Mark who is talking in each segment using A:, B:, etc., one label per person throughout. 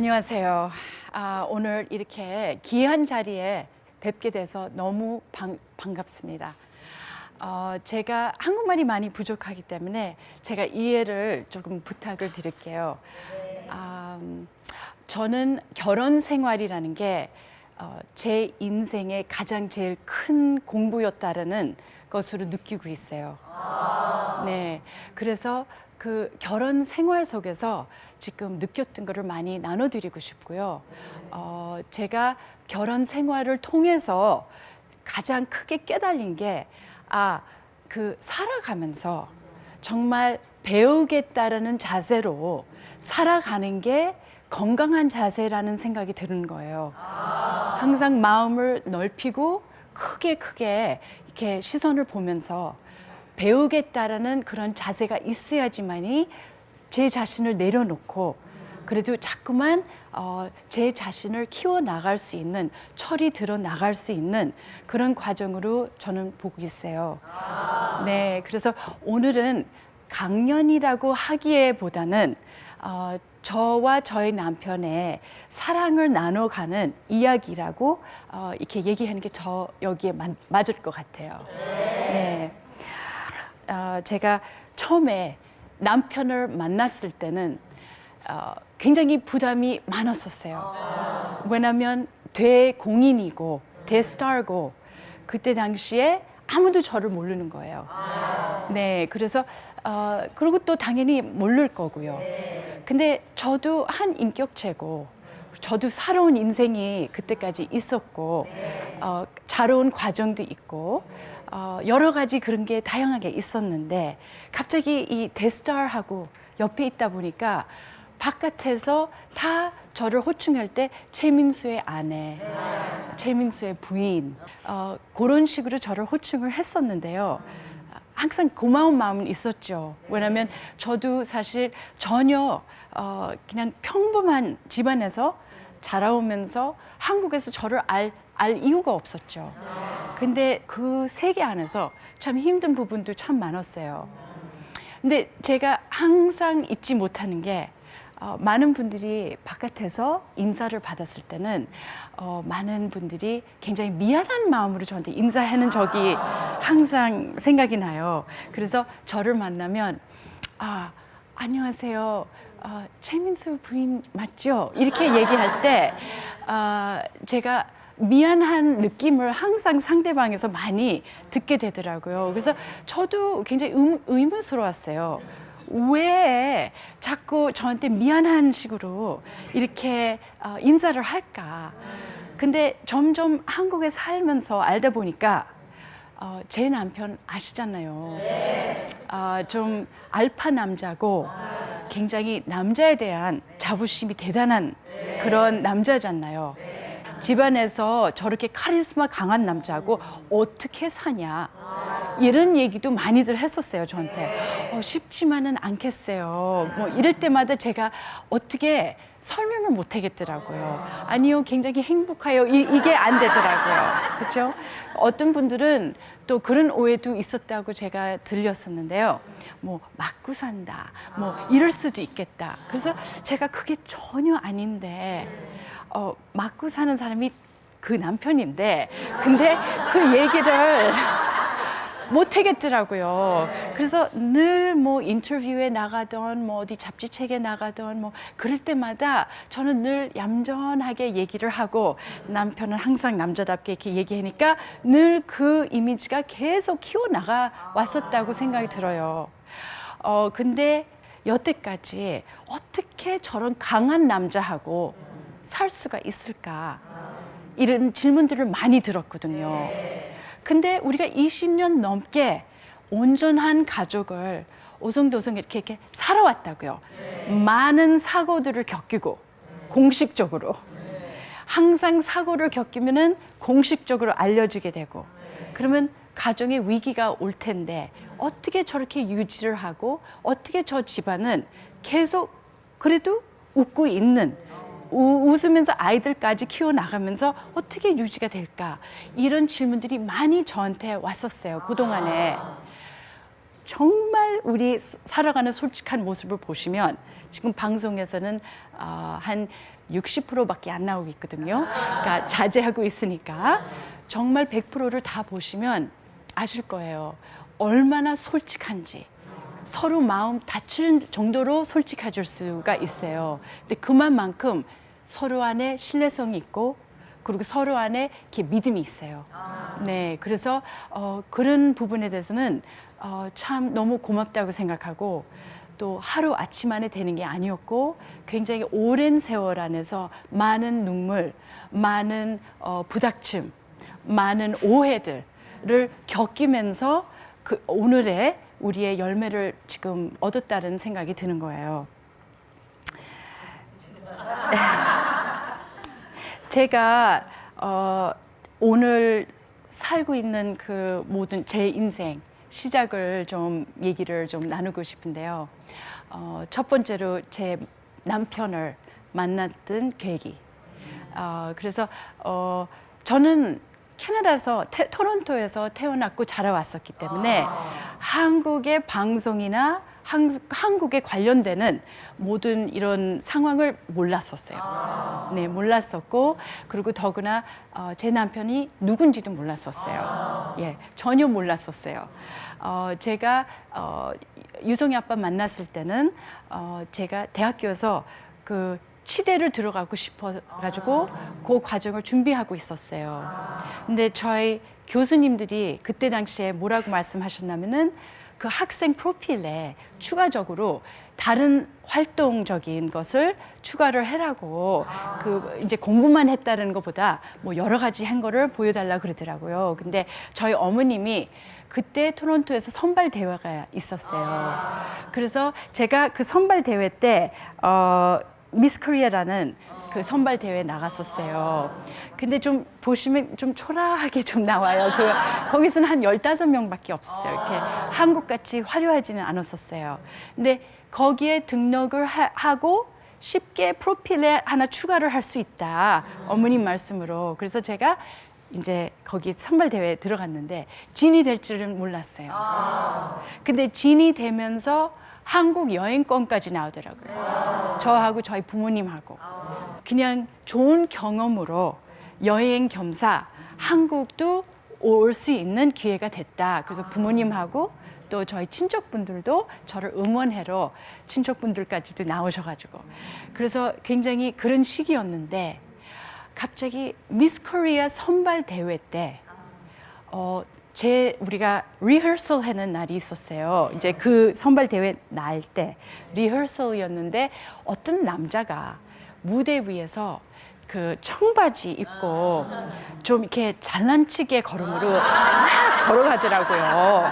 A: 안녕하세요. 오늘 이렇게 귀한 자리에 뵙게 돼서 너무 반갑습니다. 제가 한국말이 많이 부족하기 때문에 제가 이해를 조금 부탁을 드릴게요. 저는 결혼 생활이라는 게 제 인생의 가장 제일 큰 공부였다라는 것으로 느끼고 있어요. 네, 그래서 그 결혼 생활 속에서 지금 느꼈던 것을 많이 나눠드리고 싶고요. 제가 결혼 생활을 통해서 가장 크게 깨달은 게, 살아가면서 정말 배우겠다라는 자세로 살아가는 게 건강한 자세라는 생각이 드는 거예요. 항상 마음을 넓히고 크게 이렇게 시선을 보면서 배우겠다라는 그런 자세가 있어야지만이 제 자신을 내려놓고 그래도 자꾸만 제 자신을 키워나갈 수 있는, 철이 들어나갈 수 있는 그런 과정으로 저는 보고 있어요. 네, 그래서 오늘은 강연이라고 하기에보다는 저와 저희 남편의 사랑을 나눠가는 이야기라고 이렇게 얘기하는 게 저 여기에 맞을 것 같아요. 네. 제가 처음에 남편을 만났을 때는 굉장히 부담이 많았었어요. 왜냐하면 대공인이고 대스타고 그때 당시에 아무도 저를 모르는 거예요. 네, 그래서 그리고 또 당연히 모를 거고요. 근데 저도 한 인격체고 저도 살아온 인생이 그때까지 있었고 자라온 과정도 있고 여러 가지 그런 게 다양하게 있었는데 갑자기 이 대스타하고 옆에 있다 보니까 바깥에서 다 저를 호칭할 때 최민수의 아내, 최민수의 부인 그런 식으로 저를 호칭을 했었는데요. 항상 고마운 마음은 있었죠. 왜냐하면 저도 사실 전혀 그냥 평범한 집안에서 자라오면서 한국에서 저를 알 이유가 없었죠. 근데 그 세계 안에서 참 힘든 부분도 참 많았어요. 근데 제가 항상 잊지 못하는 게 많은 분들이 바깥에서 인사를 받았을 때는 많은 분들이 굉장히 미안한 마음으로 저한테 인사하는 적이 항상 생각이 나요. 그래서 저를 만나면 안녕하세요. 최민수 부인 맞죠? 이렇게 얘기할 때 제가 미안한 느낌을 항상 상대방에서 많이 듣게 되더라고요. 그래서 저도 굉장히 의문스러웠어요. 왜 자꾸 저한테 미안한 식으로 이렇게 인사를 할까? 근데 점점 한국에 살면서 알다 보니까 제 남편 아시잖아요. 좀 알파 남자고 굉장히 남자에 대한 자부심이 대단한 그런 남자잖아요. 집안에서 저렇게 카리스마 강한 남자하고 어떻게 사냐 이런 얘기도 많이들 했었어요. 저한테 쉽지만은 않겠어요. 뭐 이럴 때마다 제가 어떻게 설명을 못 하겠더라고요. 아니요, 굉장히 행복해요. 이게 안 되더라고요. 그렇죠? 어떤 분들은 또 그런 오해도 있었다고 제가 들렸었는데요. 뭐 맞고 산다, 뭐 이럴 수도 있겠다. 그래서 제가 그게 전혀 아닌데 맞고 사는 사람이 그 남편인데 근데 그 얘기를 못 하겠더라고요. 그래서 늘 뭐 인터뷰에 나가던 뭐 어디 잡지책에 나가던 뭐 그럴 때마다 저는 늘 얌전하게 얘기를 하고 남편은 항상 남자답게 이렇게 얘기하니까 늘 그 이미지가 계속 키워나가 왔었다고 생각이 들어요. 근데 여태까지 어떻게 저런 강한 남자하고 살 수가 있을까? 이런 질문들을 많이 들었거든요. 근데 우리가 20년 넘게 온전한 가족을 오송도송 이렇게 살아왔다고요. 많은 사고들을 겪이고 공식적으로 항상 사고를 겪으면은 공식적으로 알려주게 되고 그러면 가정에 위기가 올 텐데 어떻게 저렇게 유지를 하고 어떻게 저 집안은 계속 그래도 웃고 있는 웃으면서 아이들까지 키워나가면서 어떻게 유지가 될까? 이런 질문들이 많이 저한테 왔었어요. 그동안에. 정말 우리 살아가는 솔직한 모습을 보시면 지금 방송에서는 한 60%밖에 안 나오고 있거든요. 그러니까 자제하고 있으니까 정말 100%를 다 보시면 아실 거예요. 얼마나 솔직한지. 서로 마음 다칠 정도로 솔직해질 수가 있어요. 근데 그만큼 서로 안에 신뢰성이 있고 그리고 서로 안에 이렇게 믿음이 있어요. 네, 그래서 그런 부분에 대해서는 참 너무 고맙다고 생각하고 또 하루 아침 안에 되는 게 아니었고 굉장히 오랜 세월 안에서 많은 눈물, 많은 부닥침, 많은 오해들을 겪으면서 그 오늘의 우리의 열매를 지금 얻었다는 생각이 드는 거예요. 제가 오늘 살고 있는 그 모든 제 인생 시작을 좀 얘기를 좀 나누고 싶은데요. 첫 번째로 제 남편을 만났던 계기. 그래서 저는 캐나다에서 토론토에서 태어났고 자라왔었기 때문에 한국의 방송이나 한국에 관련되는 모든 이런 상황을 몰랐었어요. 네, 몰랐었고 그리고 더구나 제 남편이 누군지도 몰랐었어요. 예, 전혀 몰랐었어요. 제가 유성이 아빠 만났을 때는 제가 대학교에서 그 치대를 들어가고 싶어가지고 그 과정을 준비하고 있었어요. 근데 저희 교수님들이 그때 당시에 뭐라고 말씀하셨냐면은 그 학생 프로필에 추가적으로 다른 활동적인 것을 추가를 해라고 그 이제 공부만 했다는 것보다 뭐 여러 가지 한 거를 보여달라 그러더라고요. 근데 저희 어머님이 그때 토론토에서 선발 대회가 있었어요. 그래서 제가 그 선발 대회 때 미스 코리아라는 그 선발 대회에 나갔었어요. 근데 좀 보시면 좀 초라하게 좀 나와요. 거기서는 한 15명밖에 없었어요. 이렇게 한국같이 화려하지는 않았었어요. 근데 거기에 등록을 하고 쉽게 프로필에 하나 추가를 할 수 있다. 어머님 말씀으로. 그래서 제가 이제 거기 선발 대회에 들어갔는데 진이 될 줄은 몰랐어요. 근데 진이 되면서 한국 여행권까지 나오더라고요. 저하고 저희 부모님하고. 그냥 좋은 경험으로 여행 겸사 한국도 올 수 있는 기회가 됐다. 그래서 부모님하고 또 저희 친척분들도 저를 응원하러 친척분들까지도 나오셔가지고. 그래서 굉장히 그런 시기였는데 갑자기 미스 코리아 선발 대회 때 우리가 리허설 하는 날이 있었어요. 이제 그 선발 대회 날 때 리허설이었는데 어떤 남자가 무대 위에서 그 청바지 입고 좀 이렇게 잘난치게 걸음으로 막 걸어가더라고요.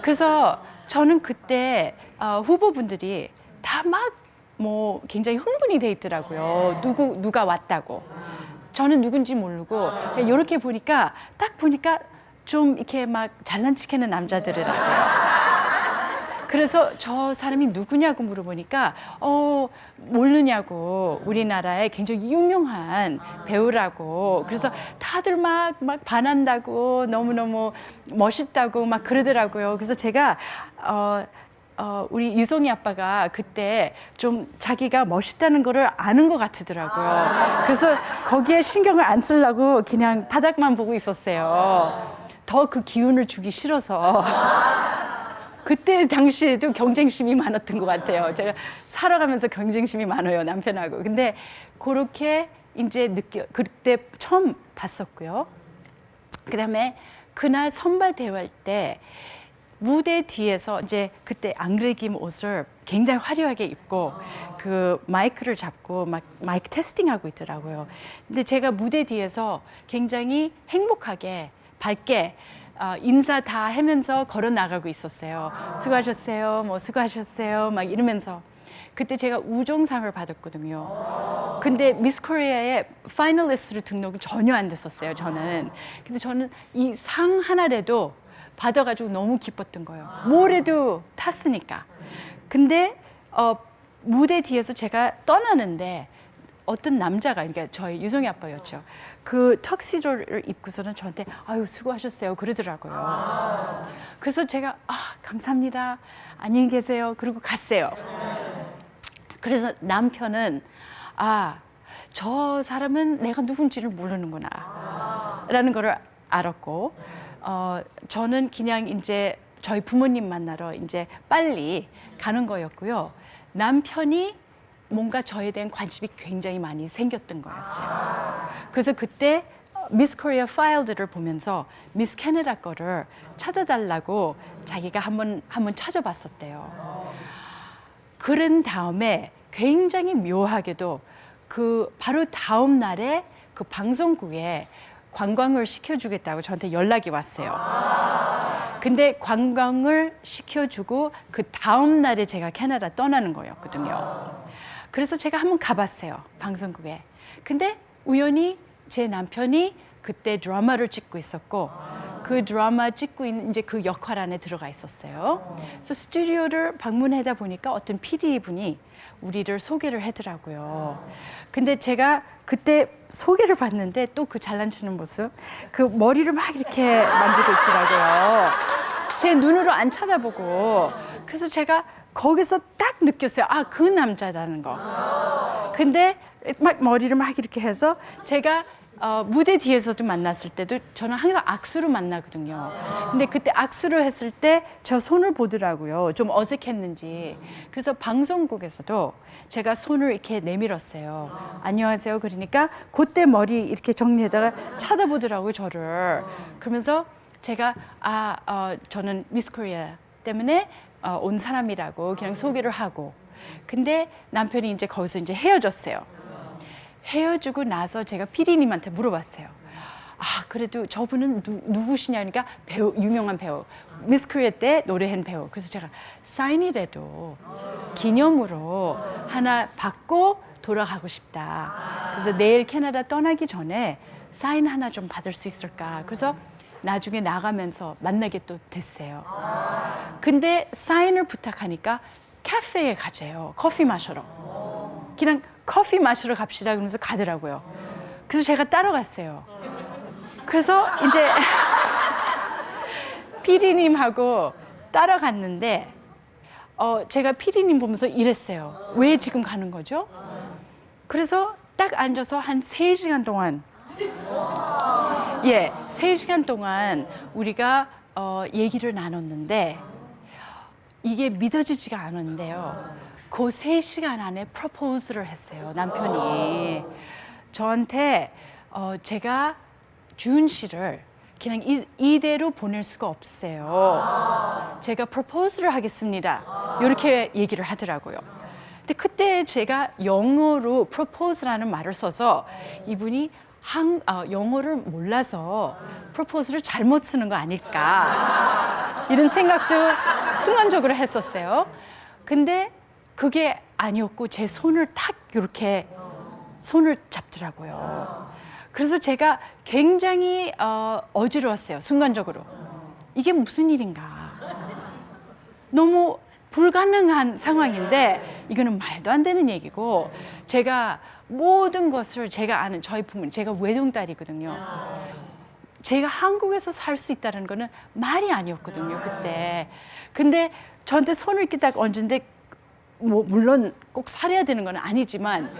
A: 그래서 저는 그때 후보분들이 다 막 뭐 굉장히 흥분이 돼 있더라고요. 누가 왔다고. 저는 누군지 모르고 이렇게 보니까 딱 보니까 좀 이렇게 막 잘난 척하는 남자들이라고요. 그래서 저 사람이 누구냐고 물어보니까 모르냐고 우리나라에 굉장히 유명한 배우라고. 그래서 다들 막 반한다고 너무너무 멋있다고 막 그러더라고요. 그래서 제가 우리 유성이 아빠가 그때 좀 자기가 멋있다는 거를 아는 것 같더라고요. 그래서 거기에 신경을 안 쓰려고 그냥 바닥만 보고 있었어요. 더 그 기운을 주기 싫어서. 그때 당시에도 경쟁심이 많았던 것 같아요. 제가 살아가면서 경쟁심이 많아요, 남편하고. 근데 그렇게 이제 그때 처음 봤었고요. 그다음에 그날 선발 대회할 때 무대 뒤에서 이제 그때 앙드레김 옷을 굉장히 화려하게 입고 그 마이크를 잡고 막 마이크 테스팅하고 있더라고요. 근데 제가 무대 뒤에서 굉장히 행복하게 밝게 인사 다 하면서 걸어 나가고 있었어요. 수고하셨어요. 뭐 수고하셨어요. 막 이러면서. 그때 제가 우종상을 받았거든요. 근데 미스 코리아의 파이널리스트로 등록은 전혀 안 됐었어요, 저는. 근데 저는 이 상 하나라도 받아가지고 너무 기뻤던 거예요. 뭐래도 탔으니까. 근데 무대 뒤에서 제가 떠나는데 어떤 남자가, 그러니까 저희 유성이 아빠였죠. 그 턱시도를 입고서는 저한테 아유 수고하셨어요 그러더라고요. 그래서 제가 감사합니다. 안녕히 계세요. 그리고 갔어요. 그래서 남편은 저 사람은 내가 누군지를 모르는구나 라는 거를 알았고 저는 그냥 이제 저희 부모님 만나러 이제 빨리 가는 거였고요. 남편이 뭔가 저에 대한 관심이 굉장히 많이 생겼던 거였어요. 그래서 그때 미스 코리아 파일들을 보면서 미스 캐나다 거를 찾아달라고 자기가 한번 찾아봤었대요. 그런 다음에 굉장히 묘하게도 그 바로 다음 날에 그 방송국에 관광을 시켜주겠다고 저한테 연락이 왔어요. 근데 관광을 시켜주고 그 다음 날에 제가 캐나다 떠나는 거였거든요. 그래서 제가 한번 가봤어요, 방송국에. 근데 우연히 제 남편이 그때 드라마를 찍고 있었고 그 드라마 찍고 있는 이제 그 역할 안에 들어가 있었어요. 그래서 스튜디오를 방문하다 보니까 어떤 PD분이 우리를 소개를 하더라고요. 근데 제가 그때 소개를 봤는데 또 그 잘난치는 모습, 그 머리를 막 이렇게 만지고 있더라고요. 제 눈으로 안 쳐다보고. 그래서 제가 거기서 딱 느꼈어요. 아, 그 남자라는 거. 근데 막 머리를 막 이렇게 해서 제가 무대 뒤에서도 만났을 때도 저는 항상 악수로 만나거든요. 근데 그때 악수를 했을 때 저 손을 보더라고요. 좀 어색했는지. 그래서 방송국에서도 제가 손을 이렇게 내밀었어요. 안녕하세요. 그러니까 그때 머리 이렇게 정리하다가 쳐다보더라고요, 저를. 그러면서 제가 저는 미스 코리아 때문에 온 사람이라고 그냥 소개를 하고. 근데 남편이 이제 거기서 이제 헤어졌어요. 헤어지고 나서 제가 PD님한테 물어봤어요. 그래도 저분은 누구시냐니까 배우, 유명한 배우, 미스 코리아 때 노래한 배우. 그래서 제가 사인이라도 기념으로 하나 받고 돌아가고 싶다. 그래서 내일 캐나다 떠나기 전에 사인 하나 좀 받을 수 있을까. 그래서 나중에 나가면서 만나게 또 됐어요. 근데 사인을 부탁하니까 카페에 가재요. 커피 마시러. 그냥 커피 마시러 갑시다 그러면서 가더라고요. 그래서 제가 따라갔어요. 그래서 이제 PD님하고 따라갔는데 제가 PD님 보면서 이랬어요. 왜 지금 가는 거죠? 그래서 딱 앉아서 한 3시간 동안 3시간 동안 우리가 얘기를 나눴는데 이게 믿어지지가 않았는데요. 그 3시간 안에 프로포즈를 했어요, 남편이. 저한테 제가 주은 씨를 그냥 이대로 보낼 수가 없어요. 제가 프로포즈를 하겠습니다. 이렇게 얘기를 하더라고요. 근데 그때 제가 영어로 프로포즈라는 말을 써서 이분이 영어를 몰라서 프로포즈를 잘못 쓰는 거 아닐까 이런 생각도 순간적으로 했었어요. 근데 그게 아니었고 제 손을 탁 이렇게 손을 잡더라고요. 그래서 제가 굉장히 어지러웠어요, 순간적으로. 이게 무슨 일인가. 너무 불가능한 상황인데 이거는 말도 안 되는 얘기고 제가 모든 것을 제가 아는 저희 부모님, 제가 외동딸이거든요. 제가 한국에서 살 수 있다는 거는 말이 아니었거든요, 그때. 근데 저한테 손을 이렇게 딱 얹은데 뭐 물론 꼭 살아야 되는 건 아니지만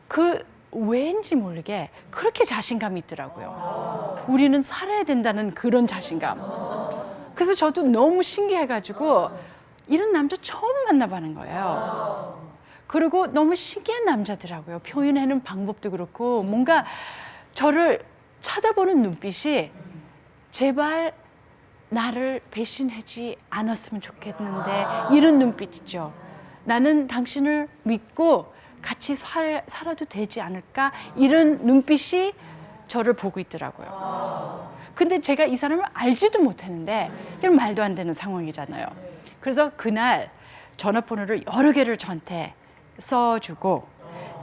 A: 그 왠지 모르게 그렇게 자신감이 있더라고요. 우리는 살아야 된다는 그런 자신감. 그래서 저도 너무 신기해가지고 이런 남자 처음 만나봐는 거예요. 그리고 너무 신기한 남자더라고요. 표현하는 방법도 그렇고 뭔가 저를 쳐다보는 눈빛이 제발 나를 배신하지 않았으면 좋겠는데 이런 눈빛 있죠. 나는 당신을 믿고 같이 살아도 되지 않을까 이런 눈빛이 저를 보고 있더라고요. 근데 제가 이 사람을 알지도 못했는데 이건 말도 안 되는 상황이잖아요. 그래서 그날 전화번호를 여러 개를 저한테 써주고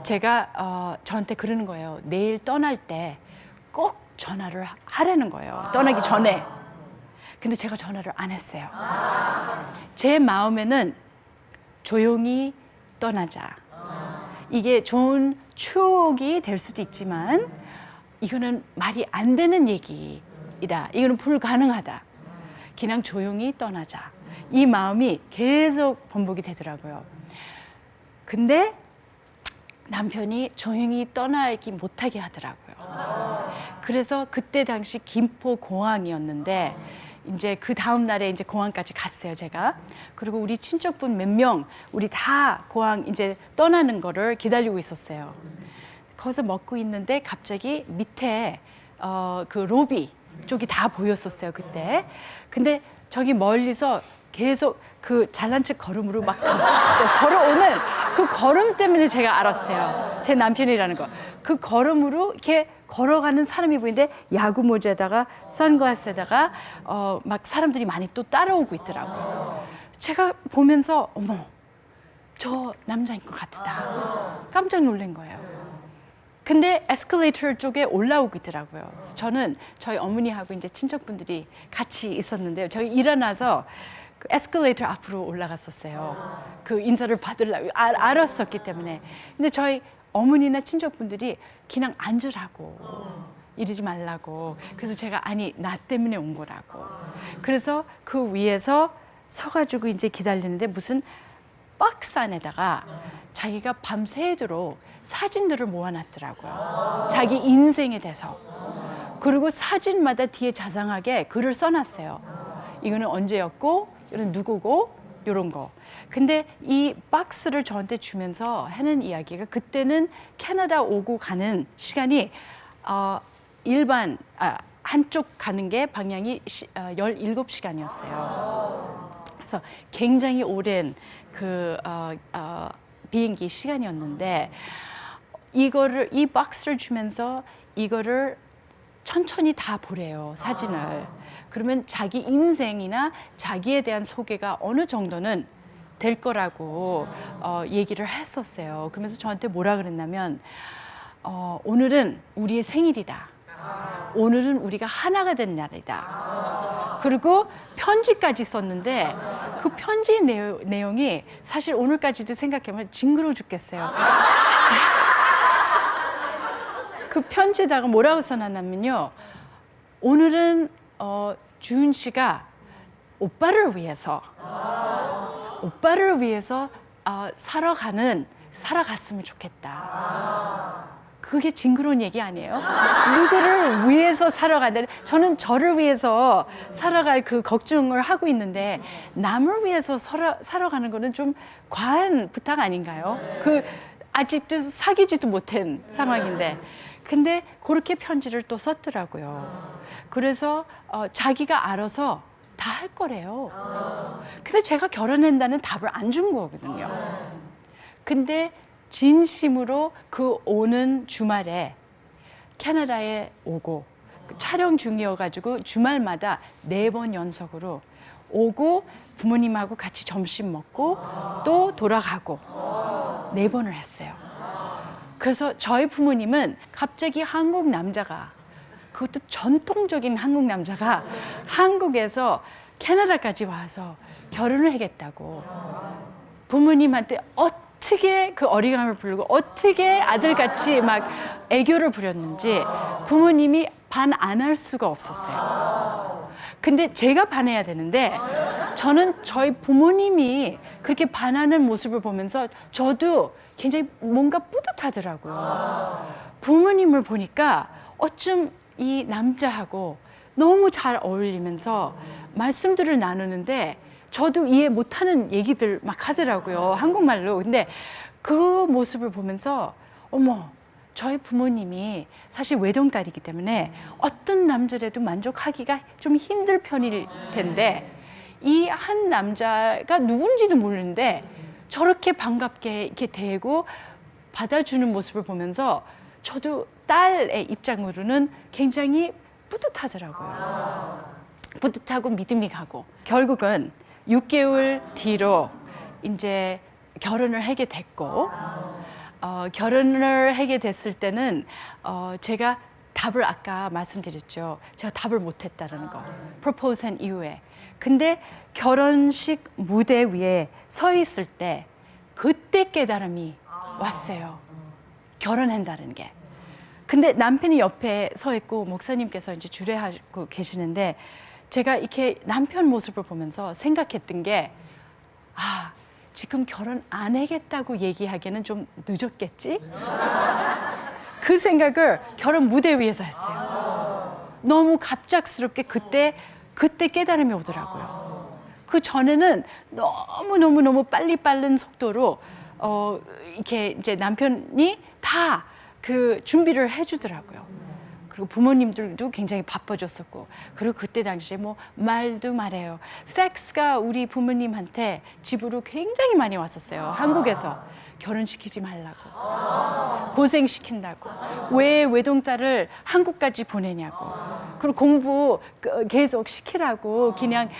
A: 제가 저한테 그러는 거예요. 내일 떠날 때 꼭 전화를 하라는 거예요. 떠나기 전에. 근데 제가 전화를 안 했어요. 제 마음에는 조용히 떠나자. 이게 좋은 추억이 될 수도 있지만 이거는 말이 안 되는 얘기이다. 이거는 불가능하다. 그냥 조용히 떠나자. 이 마음이 계속 번복이 되더라고요. 근데 남편이 조용히 떠나기 못하게 하더라고요. 그래서 그때 당시 김포 공항이었는데 이제 그 다음 날에 이제 공항까지 갔어요, 제가. 그리고 우리 친척분 몇 명, 우리 다 공항 이제 떠나는 거를 기다리고 있었어요. 거기서 먹고 있는데 갑자기 밑에 그 로비 쪽이 다 보였었어요, 그때. 근데 저기 멀리서 계속 그 잘난 척 걸음으로 막 걸어오는 그 걸음 때문에 제가 알았어요. 제 남편이라는 거. 그 걸음으로 이렇게 걸어가는 사람이 보이는데 야구 모자에다가 선글라스에다가 막 사람들이 많이 또 따라오고 있더라고요. 제가 보면서 어머, 저 남자인 것 같다. 깜짝 놀란 거예요. 근데 에스컬레이터 쪽에 올라오고 있더라고요. 그래서 저는 저희 어머니하고 이제 친척분들이 같이 있었는데요. 저희 일어나서 그 에스컬레이터 앞으로 올라갔었어요. 그 인사를 받으려고 알았었기 때문에. 근데 저희 어머니나 친척분들이 그냥 앉으라고 이러지 말라고. 그래서 제가 아니 나 때문에 온 거라고. 그래서 그 위에서 서가지고 이제 기다리는데 무슨 박스 안에다가 자기가 밤새도록 사진들을 모아놨더라고요. 자기 인생에 대해서. 그리고 사진마다 뒤에 자상하게 글을 써놨어요. 이거는 언제였고, 이건 누구고, 이런 거. 근데 이 박스를 저한테 주면서 하는 이야기가 그때는 캐나다 오고 가는 시간이 일반 한쪽 가는 게 방향이 17시간이었어요. 그래서 굉장히 오랜 그 비행기 시간이었는데 이 박스를 주면서 이거를 천천히 다 보래요, 사진을. 그러면 자기 인생이나 자기에 대한 소개가 어느 정도는 될 거라고 얘기를 했었어요. 그러면서 저한테 뭐라 그랬냐면 오늘은 우리의 생일이다. 오늘은 우리가 하나가 된 날이다. 그리고 편지까지 썼는데 그 편지 내용이 사실 오늘까지도 생각하면 징그러워 죽겠어요. 그 편지에다가 뭐라고 써놨냐면요. 오늘은 주은 씨가 오빠를 위해서 살아갔으면 좋겠다. 그게 징그러운 얘기 아니에요? 누구를 위해서 살아간다. 저는 저를 위해서 살아갈 그 걱정을 하고 있는데 남을 위해서 살아가는 거는 좀 과한 부탁 아닌가요? 그 아직도 사귀지도 못한 상황인데. 근데 그렇게 편지를 또 썼더라고요. 그래서 자기가 알아서 다 할 거래요. 근데 제가 결혼한다는 답을 안 준 거거든요. 근데 진심으로 그 오는 주말에 캐나다에 오고 촬영 중이어가지고 주말마다 4번 연속으로 오고 부모님하고 같이 점심 먹고 또 돌아가고 4번을 했어요. 그래서 저희 부모님은 갑자기 한국 남자가, 그것도 전통적인 한국 남자가 한국에서 캐나다까지 와서 결혼을 하겠다고 부모님한테 어떻게 그 어리광을 부르고 어떻게 아들같이 막 애교를 부렸는지 부모님이 반 안 할 수가 없었어요. 근데 제가 반해야 되는데 저는 저희 부모님이 그렇게 반하는 모습을 보면서 저도 굉장히 뭔가 뿌듯하더라고요. 부모님을 보니까 어쩜 이 남자하고 너무 잘 어울리면서 말씀들을 나누는데 저도 이해 못하는 얘기들 막 하더라고요. 한국말로. 근데 그 모습을 보면서 어머, 저희 부모님이 사실 외동딸이기 때문에 어떤 남자라도 만족하기가 좀 힘들 편일 텐데 이 한 남자가 누군지도 모르는데 저렇게 반갑게 이렇게 대고 받아주는 모습을 보면서 저도 딸의 입장으로는 굉장히 뿌듯하더라고요. 뿌듯하고 믿음이 가고 결국은 6개월 뒤로 이제 결혼을 하게 됐고 결혼을 하게 됐을 때는 제가 답을 아까 말씀드렸죠. 제가 답을 못했다는 거. 프로포즈한 이후에. 근데 결혼식 무대 위에 서 있을 때 그때 깨달음이 왔어요. 결혼한다는 게. 근데 남편이 옆에 서 있고 목사님께서 이제 주례하고 계시는데 제가 이렇게 남편 모습을 보면서 생각했던 게 지금 결혼 안 하겠다고 얘기하기에는 좀 늦었겠지? 그 생각을 결혼 무대 위에서 했어요. 너무 갑작스럽게 그때 깨달음이 오더라고요. 그 전에는 너무 빨리 빠른 속도로 이렇게 이제 남편이 다 그 준비를 해주더라고요. 그리고 부모님들도 굉장히 바빠졌었고, 그리고 그때 당시에 뭐 말도 말해요. 팩스가 우리 부모님한테 집으로 굉장히 많이 왔었어요. 한국에서 결혼시키지 말라고, 고생시킨다고, 왜 외동딸을 한국까지 보내냐고, 그리고 공부 계속 시키라고. 그냥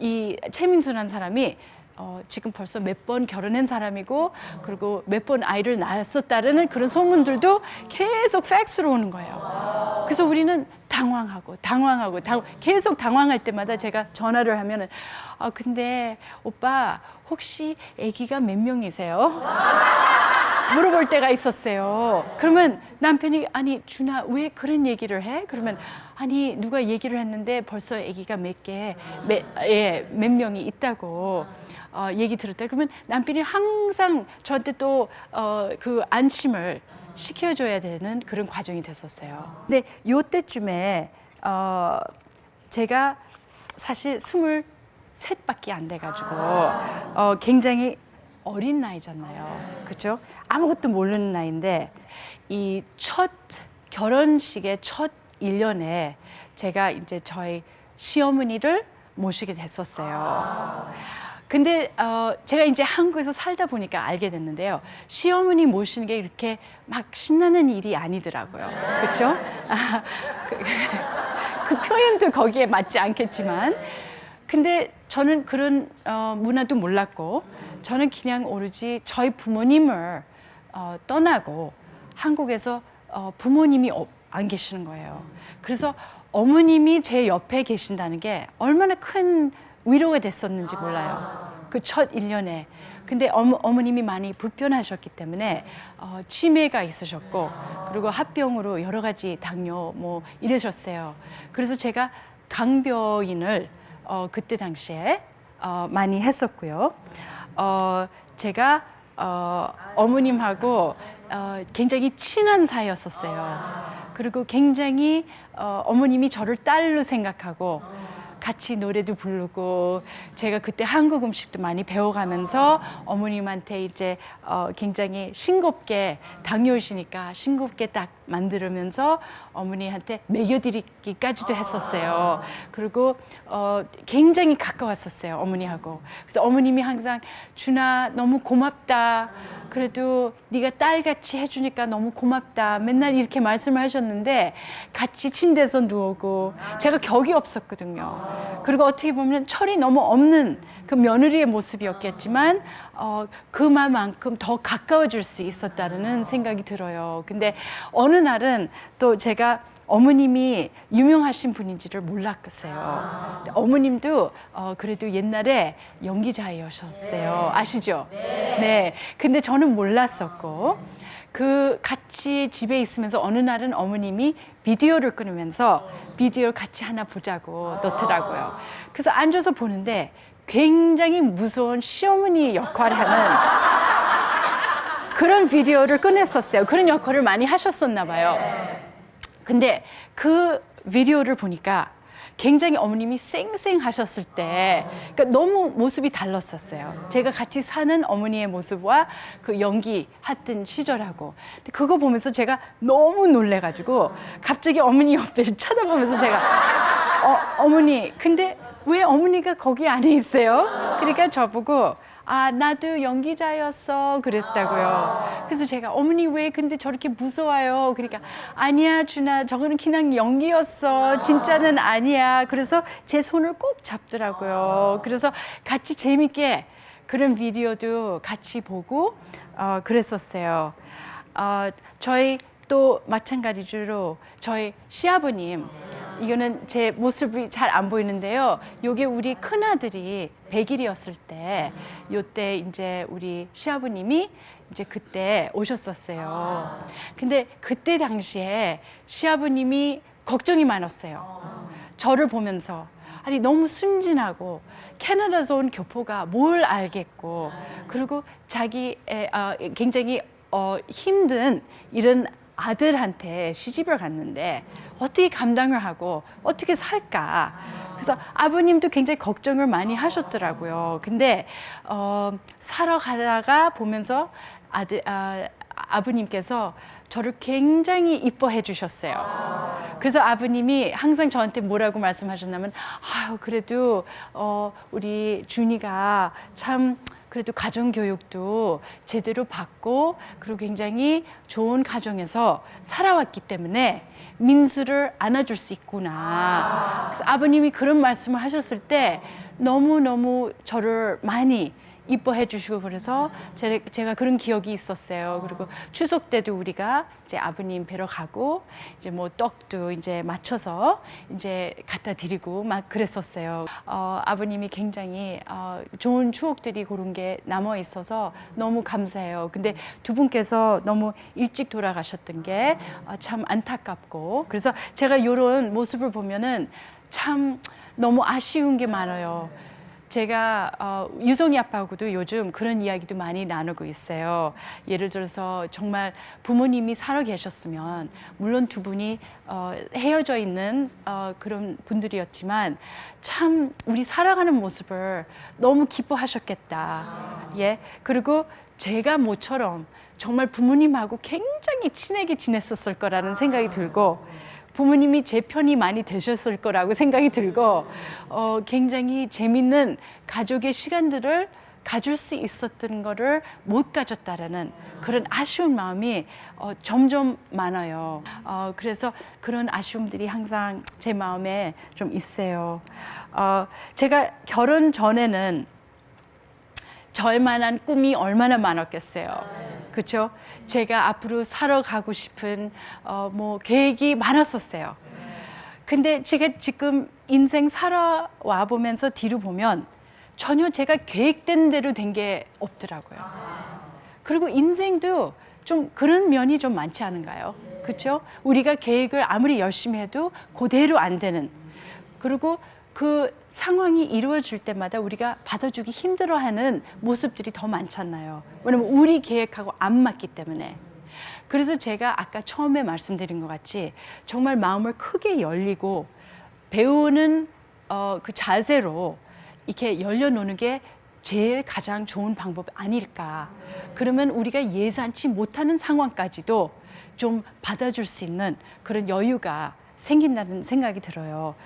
A: 이 최민수라는 사람이 지금 벌써 몇 번 결혼한 사람이고, 그리고 몇 번 아이를 낳았었다는 그런 소문들도 계속 팩스로 오는 거예요. 그래서 우리는 당황하고 계속 당황할 때마다 제가 전화를 하면은 근데 오빠 혹시 아기가 몇 명이세요? 물어볼 때가 있었어요. 그러면 남편이 아니 준아 왜 그런 얘기를 해? 그러면 아니 누가 얘기를 했는데 벌써 아기가 몇 명이 있다고 얘기 들었다. 그러면 남편이 항상 저한테 또 그 안심을 시켜줘야 되는 그런 과정이 됐었어요. 근데 요때쯤에 제가 사실 23밖에 안 돼가지고 굉장히 어린 나이잖아요. 그렇죠? 아무것도 모르는 나이인데 이 첫 결혼식의 첫 1년에 제가 이제 저희 시어머니를 모시게 됐었어요. 근데 제가 이제 한국에서 살다 보니까 알게 됐는데요. 시어머니 모시는 게 이렇게 막 신나는 일이 아니더라고요. 그렇죠? 그 표현도 거기에 맞지 않겠지만, 근데 저는 그런 문화도 몰랐고, 저는 그냥 오로지 저희 부모님을 떠나고 한국에서 부모님이 안 계시는 거예요. 그래서 어머님이 제 옆에 계신다는 게 얼마나 큰 위로가 됐었는지 몰라요. 그 첫 1년에. 근데 어머님이 많이 불편하셨기 때문에 치매가 있으셨고, 그리고 합병으로 여러 가지 당뇨 뭐 이러셨어요. 그래서 제가 강변인을 그때 당시에 많이 했었고요. 제가 어머님하고 굉장히 친한 사이였었어요. 그리고 굉장히 어머님이 저를 딸로 생각하고 같이 노래도 부르고, 제가 그때 한국 음식도 많이 배워가면서 어머님한테 이제 굉장히 싱겁게, 당뇨시니까 싱겁게 딱 만들면서 어머니한테 먹여드리기까지도 했었어요. 그리고 굉장히 가까웠었어요, 어머니하고. 그래서 어머님이 항상 준아 너무 고맙다, 그래도 네가 딸같이 해주니까 너무 고맙다, 맨날 이렇게 말씀을 하셨는데, 같이 침대에서 누우고, 제가 격이 없었거든요. 그리고 어떻게 보면 철이 너무 없는 그 며느리의 모습이었겠지만 그만큼 더 가까워질 수 있었다는 생각이 들어요. 근데 어느 날은 또 제가 어머님이 유명하신 분인지를 몰랐어요. 어머님도 그래도 옛날에 연기자이셨어요. 아시죠? 네. 근데 저는 몰랐었고, 그 같이 집에 있으면서 어느 날은 어머님이 비디오를 끊으면서 비디오를 같이 하나 보자고 넣더라고요. 그래서 앉아서 보는데 굉장히 무서운 시어머니 역할을 하는 그런 비디오를 꺼냈었어요. 그런 역할을 많이 하셨었나 봐요. 근데 그 비디오를 보니까 굉장히 어머님이 쌩쌩하셨을 때, 그러니까 너무 모습이 달랐었어요. 제가 같이 사는 어머니의 모습과 그 연기했던 시절하고. 근데 그거 보면서 제가 너무 놀래가지고 갑자기 어머니 옆에 쳐다보면서 제가 어머니, 근데 왜 어머니가 거기 안에 있어요? 그러니까 저보고 나도 연기자였어 그랬다고요. 그래서 제가 어머니 왜 근데 저렇게 무서워요? 그러니까 아니야 준아, 저거는 그냥 연기였어, 진짜는 아니야. 그래서 제 손을 꼭 잡더라고요. 그래서 같이 재밌게 그런 비디오도 같이 보고 그랬었어요. 저희 또 마찬가지로 저희 시아버님, 이거는 제 모습이 잘 안 보이는데요. 요게 우리 큰아들이 100일이었을 때, 요때 이제 우리 시아버님이 이제 그때 오셨었어요. 근데 그때 당시에 시아버님이 걱정이 많았어요. 저를 보면서 아니 너무 순진하고 캐나다에서 온 교포가 뭘 알겠고 그리고 자기 굉장히 힘든 이런 아들한테 시집을 갔는데 어떻게 감당을 하고 어떻게 살까. 그래서 아버님도 굉장히 걱정을 많이 하셨더라고요. 근데 살아가다가 보면서 아버님께서 저를 굉장히 이뻐해 주셨어요. 그래서 아버님이 항상 저한테 뭐라고 말씀하셨냐면 아유 그래도 우리 준이가 참 그래도 가정교육도 제대로 받고 그리고 굉장히 좋은 가정에서 살아왔기 때문에 민수를 안아줄 수 있구나. 그래서 아버님이 그런 말씀을 하셨을 때 너무너무 저를 많이 이뻐해 주시고 그래서 제가 그런 기억이 있었어요. 그리고 추석 때도 우리가 이제 아버님 뵈러 가고 이제 뭐 떡도 이제 맞춰서 이제 갖다 드리고 막 그랬었어요. 아버님이 굉장히 좋은 추억들이 그런 게 남아 있어서 너무 감사해요. 근데 두 분께서 너무 일찍 돌아가셨던 게 참 안타깝고 그래서 제가 이런 모습을 보면은 참 너무 아쉬운 게 많아요. 제가 유성이 아빠하고도 요즘 그런 이야기도 많이 나누고 있어요. 예를 들어서 정말 부모님이 살아 계셨으면 물론 두 분이 헤어져 있는 그런 분들이었지만 참 우리 살아가는 모습을 너무 기뻐하셨겠다. 예. 그리고 제가 모처럼 정말 부모님하고 굉장히 친하게 지냈었을 거라는 생각이 들고 부모님이 제 편이 많이 되셨을 거라고 생각이 들고 굉장히 재밌는 가족의 시간들을 가질 수 있었던 거를 못 가졌다라는 그런 아쉬운 마음이 점점 많아요. 그래서 그런 아쉬움들이 항상 제 마음에 좀 있어요. 제가 결혼 전에는 저에 만한 꿈이 얼마나 많았겠어요. 그렇죠? 제가 앞으로 살아가고 싶은 뭐 계획이 많았었어요. 근데 제가 지금 인생 살아와 보면서 뒤로 보면 전혀 제가 계획된 대로 된 게 없더라고요. 그리고 인생도 좀 그런 면이 좀 많지 않은가요? 그렇죠? 우리가 계획을 아무리 열심히 해도 그대로 안 되는. 그리고 그 상황이 이루어질 때마다 우리가 받아주기 힘들어하는 모습들이 더 많잖아요. 왜냐면 우리 계획하고 안 맞기 때문에. 그래서 제가 아까 처음에 말씀드린 것 같이 정말 마음을 크게 열리고 배우는 그 자세로 이렇게 열려놓는 게 제일 가장 좋은 방법 아닐까. 그러면 우리가 예상치 못하는 상황까지도 좀 받아줄 수 있는 그런 여유가 생긴다는 생각이 들어요.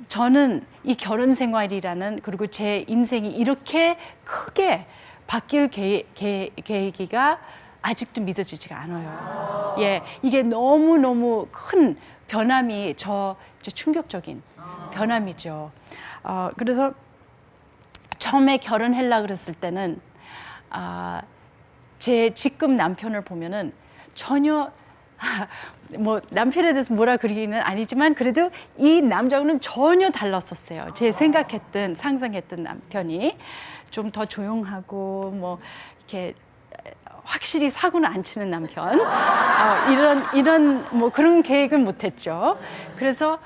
A: 저는 이 결혼 생활이라는 그리고 제 인생이 이렇게 크게 바뀔 계기가 아직도 믿어지지가 않아요. 예, 이게 너무너무 큰 변함이 충격적인 변함이죠. 그래서 처음에 결혼하려고 그랬을 때는 제 지금 남편을 보면은 전혀 뭐 남편에 대해서 뭐라 그러기는 아니지만 그래도 이 남자하고는 전혀 달랐었어요. 제 생각했던 상상했던 남편이 좀 더 조용하고 뭐 이렇게 확실히 사고는 안 치는 남편 이런 뭐 그런 계획을 못했죠. 그래서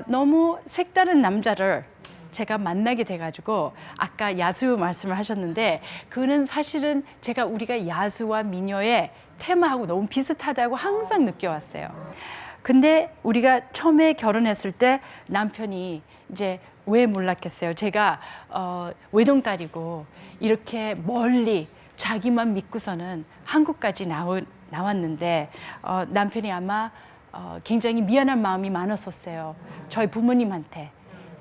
A: 너무 색다른 남자를 제가 만나게 돼가지고 아까 야수 말씀을 하셨는데 그는 사실은 우리가 야수와 미녀의 테마하고 너무 비슷하다고 항상 느껴왔어요. 근데 우리가 처음에 결혼했을 때 남편이 이제 왜 몰랐겠어요. 제가 외동딸이고 이렇게 멀리 자기만 믿고서는 한국까지 나왔는데 남편이 아마 굉장히 미안한 마음이 많았었어요. 저희 부모님한테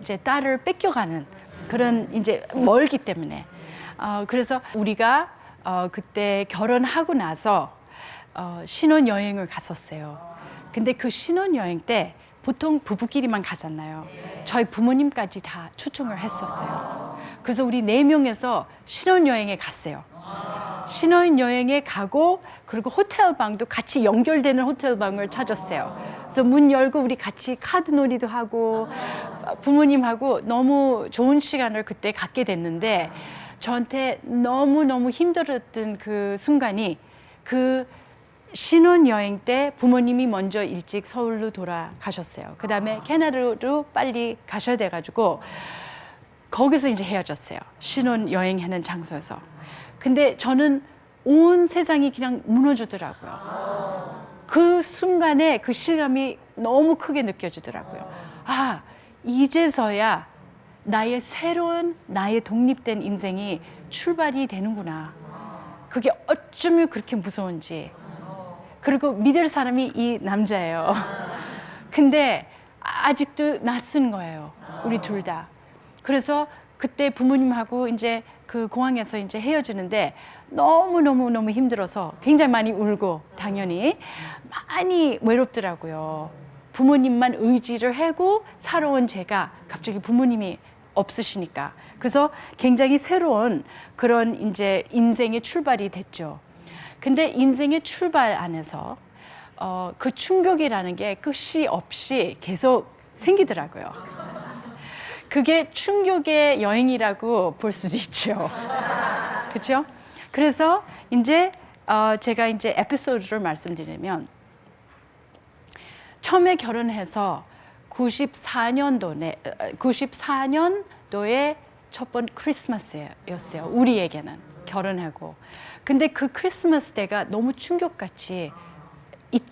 A: 이제 딸을 뺏겨가는 그런 이제 멀기 때문에 그래서 우리가 그때 결혼하고 나서 신혼여행을 갔었어요. 근데 그 신혼여행 때 보통 부부끼리만 가잖아요. 저희 부모님까지 다 초청을 했었어요. 그래서 우리 4명에서 신혼여행에 갔어요. 신혼여행에 가고 그리고 호텔방도 같이 연결되는 호텔방을 찾았어요. 그래서 문 열고 우리 같이 카드놀이도 하고 부모님하고 너무 좋은 시간을 그때 갖게 됐는데 저한테 너무너무 힘들었던 그 순간이 그 신혼여행 때 부모님이 먼저 일찍 서울로 돌아가셨어요. 그 다음에 캐나다로 빨리 가셔야 돼가지고 거기서 이제 헤어졌어요. 신혼여행하는 장소에서. 근데 저는 온 세상이 그냥 무너지더라고요. 그 순간에 그 실감이 너무 크게 느껴지더라고요. 아, 이제서야 나의 새로운, 나의 독립된 인생이 출발이 되는구나. 그게 어쩌면 그렇게 무서운지. 그리고 믿을 사람이 이 남자예요. 근데 아직도 낯선 거예요. 우리 둘 다. 그래서 그때 부모님하고 이제 그 공항에서 이제 헤어지는데 너무 힘들어서 굉장히 많이 울고 당연히 많이 외롭더라고요. 부모님만 의지를 하고 살아온 제가 갑자기 부모님이 없으시니까. 그래서 굉장히 새로운 그런 이제 인생의 출발이 됐죠. 근데 인생의 출발 안에서 그 충격이라는 게 끝이 없이 계속 생기더라고요. 그게 충격의 여행이라고 볼 수도 있죠. 그렇죠? 그래서 이제 제가 이제 에피소드를 말씀드리면 처음에 결혼해서 94년도에 첫 번 크리스마스였어요. 우리에게는 결혼하고. 근데 그 크리스마스 때가 너무 충격같이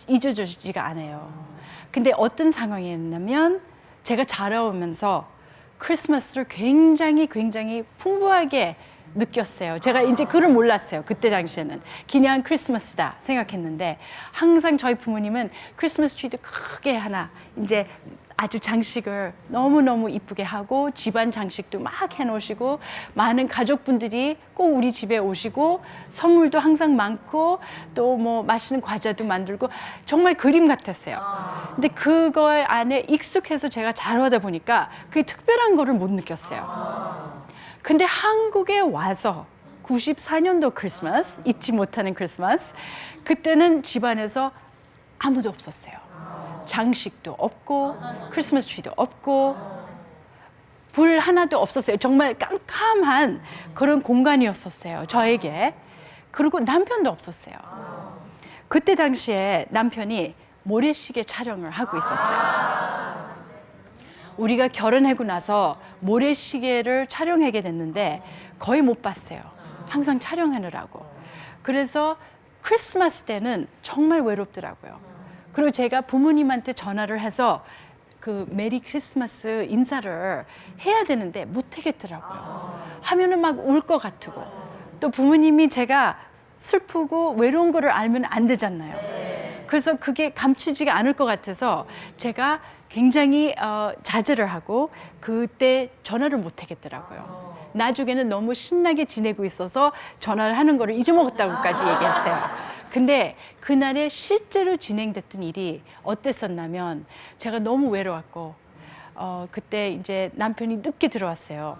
A: 잊어지지가 않아요. 근데 어떤 상황이었냐면 제가 자라오면서 크리스마스를 굉장히 풍부하게 느꼈어요. 제가 이제 그걸 몰랐어요. 그때 당시에는 그냥 크리스마스다 생각했는데 항상 저희 부모님은 크리스마스 트리도 크게 하나 이제 아주 장식을 너무너무 이쁘게 하고 집안 장식도 막 해놓으시고 많은 가족분들이 꼭 우리 집에 오시고 선물도 항상 많고 또 뭐 맛있는 과자도 만들고 정말 그림 같았어요. 근데 그거 안에 익숙해서 제가 자라다 보니까 그게 특별한 거를 못 느꼈어요. 근데 한국에 와서 94년도 크리스마스, 잊지 못하는 크리스마스, 그때는 집안에서 아무도 없었어요. 장식도 없고 크리스마스 트리도 없고 불 하나도 없었어요. 정말 깜깜한 그런 공간이었었어요. 저에게. 그리고 남편도 없었어요. 그때 당시에 남편이 모래시계 촬영을 하고 있었어요. 우리가 결혼하고 나서 모래시계를 촬영하게 됐는데 거의 못 봤어요. 항상 촬영하느라고. 그래서 크리스마스 때는 정말 외롭더라고요. 그리고 제가 부모님한테 전화를 해서 그 메리 크리스마스 인사를 해야 되는데 못 하겠더라고요. 하면은 막 울 것 같고 또 부모님이 제가 슬프고 외로운 거를 알면 안 되잖아요. 그래서 그게 감추지가 않을 것 같아서 제가 굉장히 자제를 하고 그때 전화를 못 하겠더라고요. 나중에는 너무 신나게 지내고 있어서 전화를 하는 거를 잊어먹었다고까지 얘기했어요. 근데 그날에 실제로 진행됐던 일이 어땠었냐면 제가 너무 외로웠고 그때 이제 남편이 늦게 들어왔어요.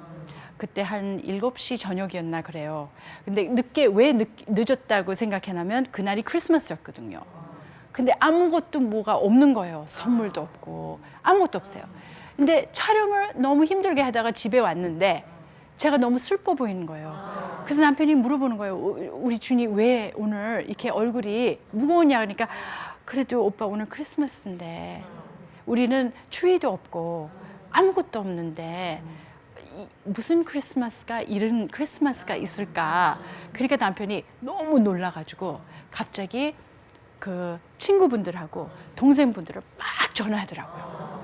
A: 그때 한 7시 저녁이었나 그래요. 근데 왜 늦었다고 생각해나면 그날이 크리스마스였거든요. 근데 아무것도 뭐가 없는 거예요. 선물도 없고 아무것도 없어요. 근데 촬영을 너무 힘들게 하다가 집에 왔는데 제가 너무 슬퍼 보이는 거예요. 그래서 남편이 물어보는 거예요. 우리 준이 왜 오늘 이렇게 얼굴이 무거우냐 그러니까 그래도 오빠 오늘 크리스마스인데 우리는 트리도 없고 아무것도 없는데 무슨 크리스마스가 이런 크리스마스가 있을까. 그러니까 남편이 너무 놀라가지고 갑자기 그 친구분들하고 동생분들을 막 전화하더라고요.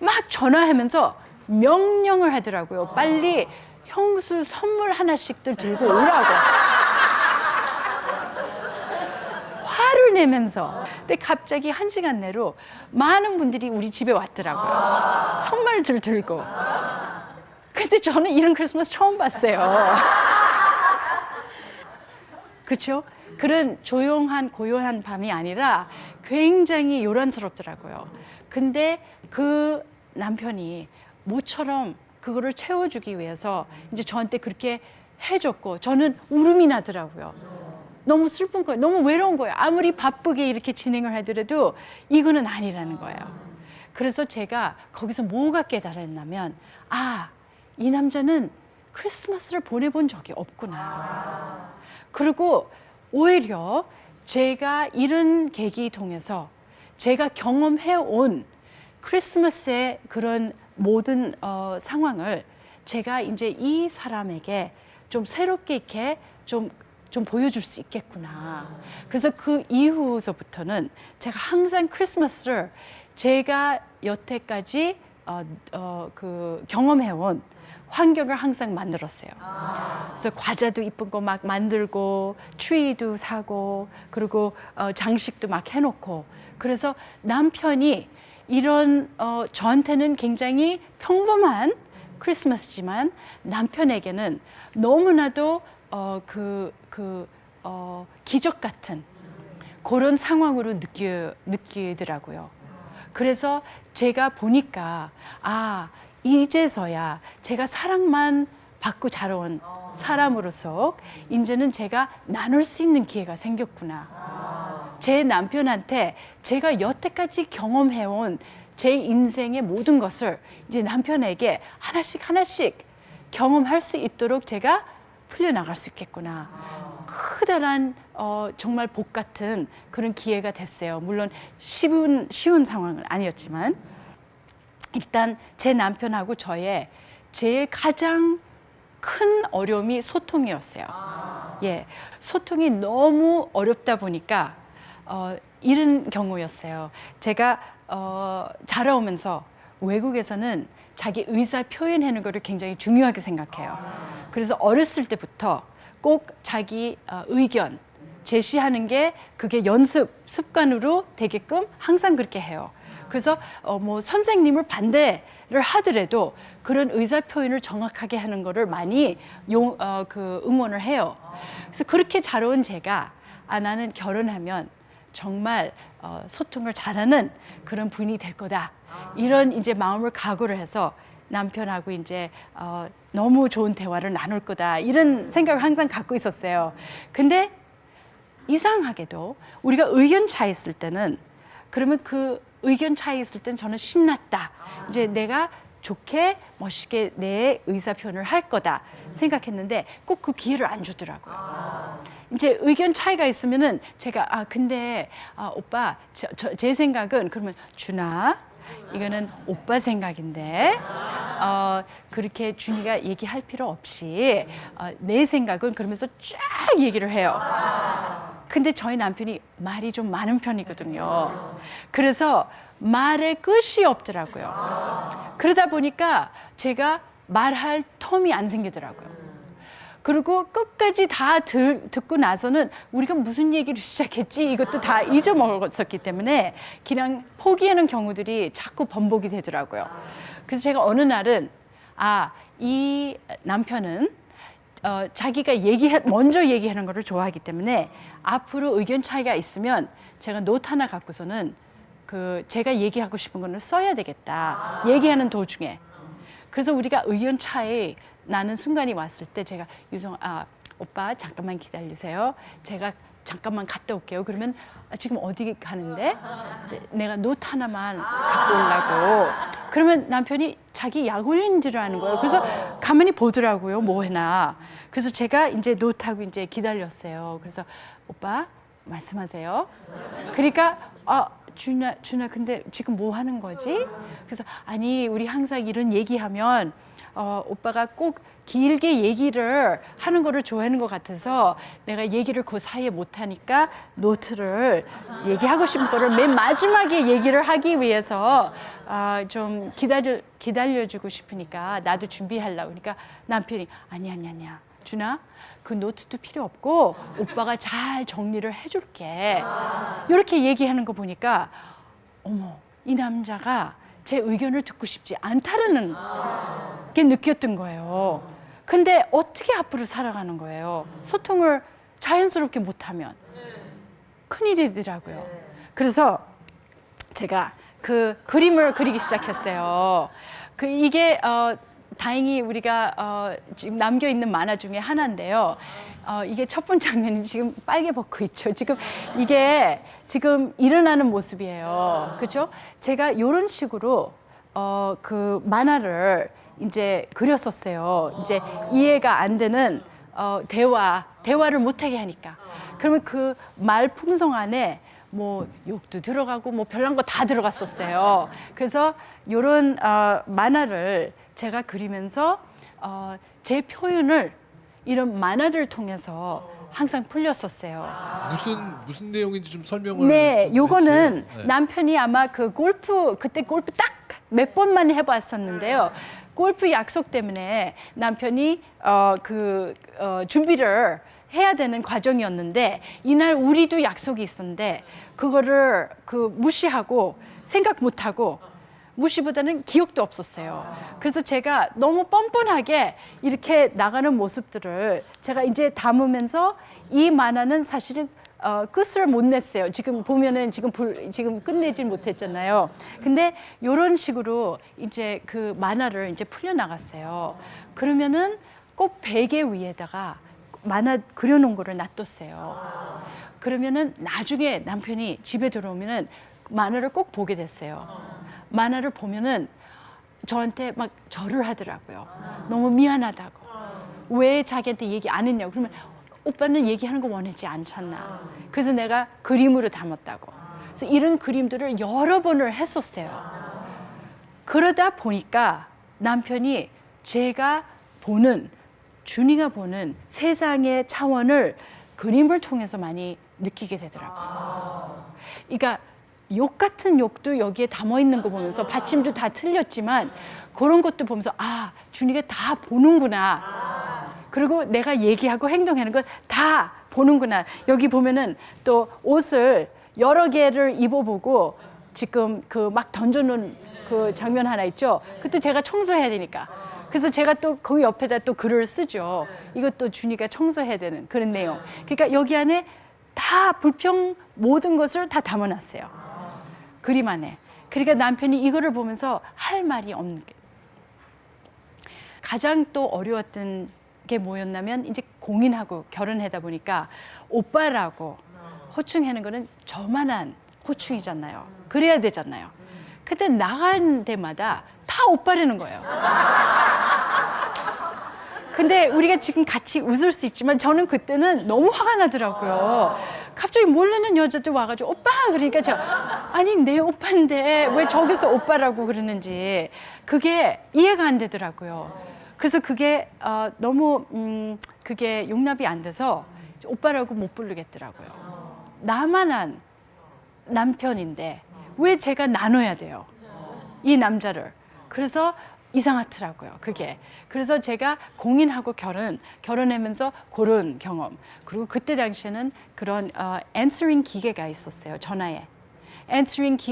A: 막 전화하면서 명령을 하더라고요. 빨리 형수 선물 하나씩들 들고 오라고. 화를 내면서. 근데 갑자기 1시간 내로 많은 분들이 우리 집에 왔더라고요. 선물들 들고. 근데 저는 이런 크리스마스 처음 봤어요. 그렇죠? 그런 조용한 고요한 밤이 아니라 굉장히 요란스럽더라고요. 근데 그 남편이 모처럼 그거를 채워주기 위해서 이제 저한테 그렇게 해줬고 저는 울음이 나더라고요. 너무 슬픈 거예요. 너무 외로운 거예요. 아무리 바쁘게 이렇게 진행을 하더라도 이거는 아니라는 거예요. 그래서 제가 거기서 뭐가 깨달았냐면 이 남자는 크리스마스를 보내본 적이 없구나. 그리고 오히려 제가 이런 계기 통해서 제가 경험해 온 크리스마스의 그런 모든 상황을 제가 이제 이 사람에게 좀 새롭게 이렇게 좀 보여줄 수 있겠구나. 그래서 그 이후서부터는 제가 항상 크리스마스를 제가 여태까지 그 경험해온 환경을 항상 만들었어요. 그래서 과자도 이쁜 거 막 만들고 트리도 사고 그리고 장식도 막 해놓고 그래서 남편이 이런 저한테는 굉장히 평범한 크리스마스지만 남편에게는 너무나도 기적 같은 그런 상황으로 느끼더라고요. 그래서 제가 보니까 이제서야 제가 사랑만 받고 자라온 사람으로서 이제는 제가 나눌 수 있는 기회가 생겼구나. 제 남편한테 제가 여태까지 경험해온 제 인생의 모든 것을 이제 남편에게 하나씩 경험할 수 있도록 제가 풀려나갈 수 있겠구나. 커다란 정말 복 같은 그런 기회가 됐어요. 물론 쉬운 상황은 아니었지만 일단 제 남편하고 저의 제일 가장 큰 어려움이 소통이었어요. 예, 소통이 너무 어렵다 보니까 이런 경우였어요. 제가 자라오면서 외국에서는 자기 의사 표현하는 것을 굉장히 중요하게 생각해요. 그래서 어렸을 때부터 꼭 자기 의견 제시하는 게 그게 습관으로 되게끔 항상 그렇게 해요. 그래서 뭐 선생님을 반대를 하더라도 그런 의사 표현을 정확하게 하는 거를 많이 응원을 해요. 그래서 그렇게 자라온 제가 나는 결혼하면 정말 소통을 잘하는 그런 분이 될 거다. 이런 이제 마음을 각오를 해서 남편하고 이제 너무 좋은 대화를 나눌 거다. 이런 생각을 항상 갖고 있었어요. 근데 이상하게도 우리가 의견 차이 있을 때는 그러면 그 의견 차이 있을 땐 저는 신났다. 이제 내가 좋게 멋있게 내 의사 표현을 할 거다 생각했는데 꼭 그 기회를 안 주더라고요. 이제 의견 차이가 있으면은 제가 근데 오빠 제 생각은 그러면 준아 이거는 오빠 생각인데 그렇게 준이가 얘기할 필요 없이 내 생각은 그러면서 쫙 얘기를 해요. 근데 저희 남편이 말이 좀 많은 편이거든요. 그래서 말에 끝이 없더라고요. 그러다 보니까 제가 말할 텀이 안 생기더라고요. 그리고 끝까지 다 듣고 나서는 우리가 무슨 얘기를 시작했지 이것도 다 잊어먹었었기 때문에 그냥 포기하는 경우들이 자꾸 번복이 되더라고요. 그래서 제가 어느 날은 이 남편은 자기가 먼저 얘기하는 것을 좋아하기 때문에 앞으로 의견 차이가 있으면 제가 노트 하나 갖고서는 제가 얘기하고 싶은 거는 써야 되겠다. 얘기하는 도중에. 그래서 우리가 의견 차이 나는 순간이 왔을 때 제가 오빠 잠깐만 기다리세요. 제가 잠깐만 갔다 올게요. 그러면 지금 어디 가는데? 내가 노트 하나만 갖고 오려고. 그러면 남편이 자기 약 올리는 줄 아는 거예요. 그래서 가만히 보더라고요. 뭐 해나. 그래서 제가 이제 노트하고 이제 기다렸어요. 그래서 오빠 말씀하세요. 그러니까 준아 근데 지금 뭐 하는 거지? 그래서 아니 우리 항상 이런 얘기하면 오빠가 꼭 길게 얘기를 하는 거를 좋아하는 것 같아서 내가 얘기를 그 사이에 못하니까 노트를 얘기하고 싶은 거를 맨 마지막에 얘기를 하기 위해서 좀 기다려주고 싶으니까 나도 준비하려고. 그러니까 남편이 아니야 준아 그 노트도 필요 없고 오빠가 잘 정리를 해줄게. 이렇게 얘기하는 거 보니까 어머 이 남자가 제 의견을 듣고 싶지 않다는 게 느꼈던 거예요. 근데 어떻게 앞으로 살아가는 거예요? 소통을 자연스럽게 못하면 큰일이더라고요. 그래서 제가 그 그림을 그리기 시작했어요. 이게 다행히 우리가 지금 남겨 있는 만화 중에 하나인데요. 이게 첫 번째 장면이 지금 빨개 벗고 있죠. 지금 이게 지금 일어나는 모습이에요. 그렇죠? 제가 이런 식으로 그 만화를 이제 그렸었어요. 이제 이해가 안 되는 대화를 못하게 하니까. 그러면 그 말풍성 안에 뭐 욕도 들어가고 뭐 별난 거 다 들어갔었어요. 그래서 이런 만화를 제가 그리면서 제 표현을 이런 만화를 통해서 항상 풀렸었어요.
B: 무슨 내용인지 좀 설명을
A: 네,
B: 좀
A: 요거는
B: 해주세요. 네.
A: 남편이 아마 그 그때 골프 딱 몇 번만 해봤었는데요. 골프 약속 때문에 남편이 준비를 해야 되는 과정이었는데 이날 우리도 약속이 있었는데 그거를 무시하고 생각 못하고 무시보다는 기억도 없었어요. 그래서 제가 너무 뻔뻔하게 이렇게 나가는 모습들을 제가 이제 담으면서 이 만화는 사실은 끝을 못 냈어요. 지금 보면은 지금 끝내질 못했잖아요. 근데 이런 식으로 이제 그 만화를 이제 풀려 나갔어요. 그러면은 꼭 베개 위에다가 만화 그려놓은 거를 놔뒀어요. 그러면은 나중에 남편이 집에 들어오면은 만화를 꼭 보게 됐어요. 만화를 보면은 저한테 막 절을 하더라고요. 너무 미안하다고. 왜 자기한테 얘기 안 했냐고. 그러면 오빠는 얘기하는 거 원하지 않잖아. 그래서 내가 그림으로 담았다고. 그래서 이런 그림들을 여러 번을 했었어요. 그러다 보니까 남편이 제가 준이가 보는 세상의 차원을 그림을 통해서 많이 느끼게 되더라고요. 그러니까 욕 같은 욕도 여기에 담아 있는 거 보면서 받침도 다 틀렸지만 그런 것도 보면서 준이가 다 보는구나. 그리고 내가 얘기하고 행동하는 거 다 보는구나. 여기 보면은 또 옷을 여러 개를 입어보고 지금 막 던져놓은 그 장면 하나 있죠. 그때 제가 청소해야 되니까. 그래서 제가 또 그 옆에다 또 글을 쓰죠. 이것도 준이가 청소해야 되는 그런 내용. 그러니까 여기 안에 다 불평 모든 것을 다 담아놨어요. 그림 안에. 그러니까 남편이 이거를 보면서 할 말이 없는 게. 가장 또 어려웠던 게 뭐였냐면 이제 공인하고 결혼하다 보니까 오빠라고 호칭하는 거는 저만한 호칭이잖아요. 그래야 되잖아요. 그때 나간 데마다 다 오빠라는 거예요. 근데 우리가 지금 같이 웃을 수 있지만 저는 그때는 너무 화가 나더라고요. 갑자기 모르는 여자도 와가지고 오빠 그러니까 제가 아니 내 오빠인데 왜 저기서 오빠라고 그러는지 그게 이해가 안 되더라고요. 그래서 그게 너무 그게 용납이 안 돼서 오빠라고 못 부르겠더라고요. 나만한 남편인데 왜 제가 나눠야 돼요? 이 남자를. 그래서 이상하더라고요. 그게. 그래서 제가 공인하고 결혼하면서 그런 경험. 그리고 그때 당시에는 그런 answering 기계가 있었어요. 전화에. answering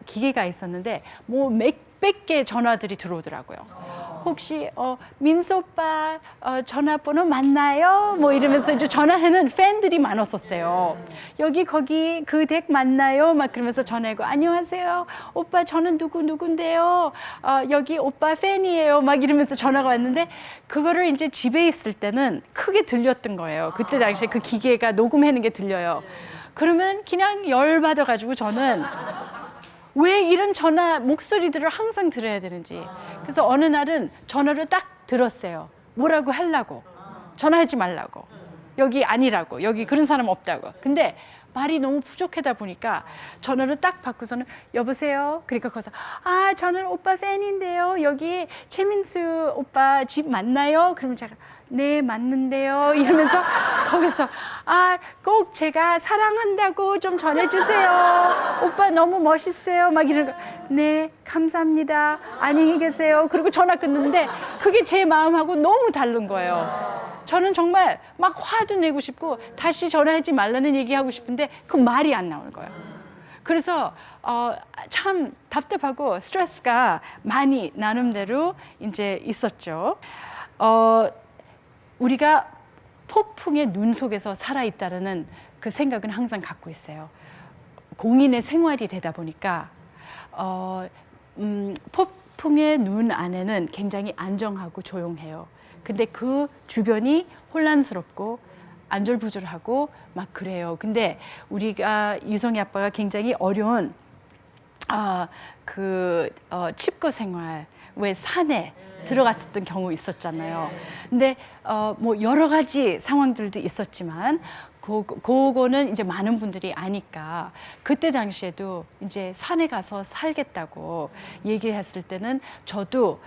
A: 기계가 있었는데 뭐 몇백 개 전화들이 들어오더라고요. 혹시 민수 오빠 전화번호 맞나요? 뭐 이러면서 이제 전화하는 팬들이 많았었어요. 여기 거기 그 댁 맞나요? 막 그러면서 전화하고 안녕하세요. 오빠 저는 누군데요. 여기 오빠 팬이에요. 막 이러면서 전화가 왔는데 그거를 이제 집에 있을 때는 크게 들렸던 거예요. 그때 당시에 그 기계가 녹음하는 게 들려요. 그러면 그냥 열받아가지고 저는 왜 이런 전화 목소리들을 항상 들어야 되는지. 그래서 어느 날은 전화를 딱 들었어요. 뭐라고 하려고. 전화하지 말라고. 여기 아니라고. 여기 그런 사람 없다고. 근데 말이 너무 부족하다 보니까 전화를 딱 받고서는 여보세요? 그러니까 거기서 저는 오빠 팬인데요. 여기 최민수 오빠 집 맞나요? 그러면 제가 네 맞는데요. 이러면서 거기서 꼭 제가 사랑한다고 좀 전해주세요. 오빠 너무 멋있어요. 막 이러는 거. 네 감사합니다. 안녕히 계세요. 그리고 전화 끊는데 그게 제 마음하고 너무 다른 거예요. 저는 정말 막 화도 내고 싶고 다시 전화하지 말라는 얘기하고 싶은데 그 말이 안 나올 거예요. 그래서 참 답답하고 스트레스가 많이 나름대로 이제 있었죠. 우리가 폭풍의 눈 속에서 살아있다는 그 생각은 항상 갖고 있어요. 공인의 생활이 되다 보니까 폭풍의 눈 안에는 굉장히 안정하고 조용해요. 근데 그 주변이 혼란스럽고 안절부절하고 막 그래요. 근데 우리가 유성이 아빠가 굉장히 어려운 칩거 생활, 왜 산에 들어갔었던 경우 있었잖아요. 근데 뭐 여러 가지 상황들도 있었지만 그거는 이제 많은 분들이 아니까 그때 당시에도 이제 산에 가서 살겠다고 얘기했을 때는 저도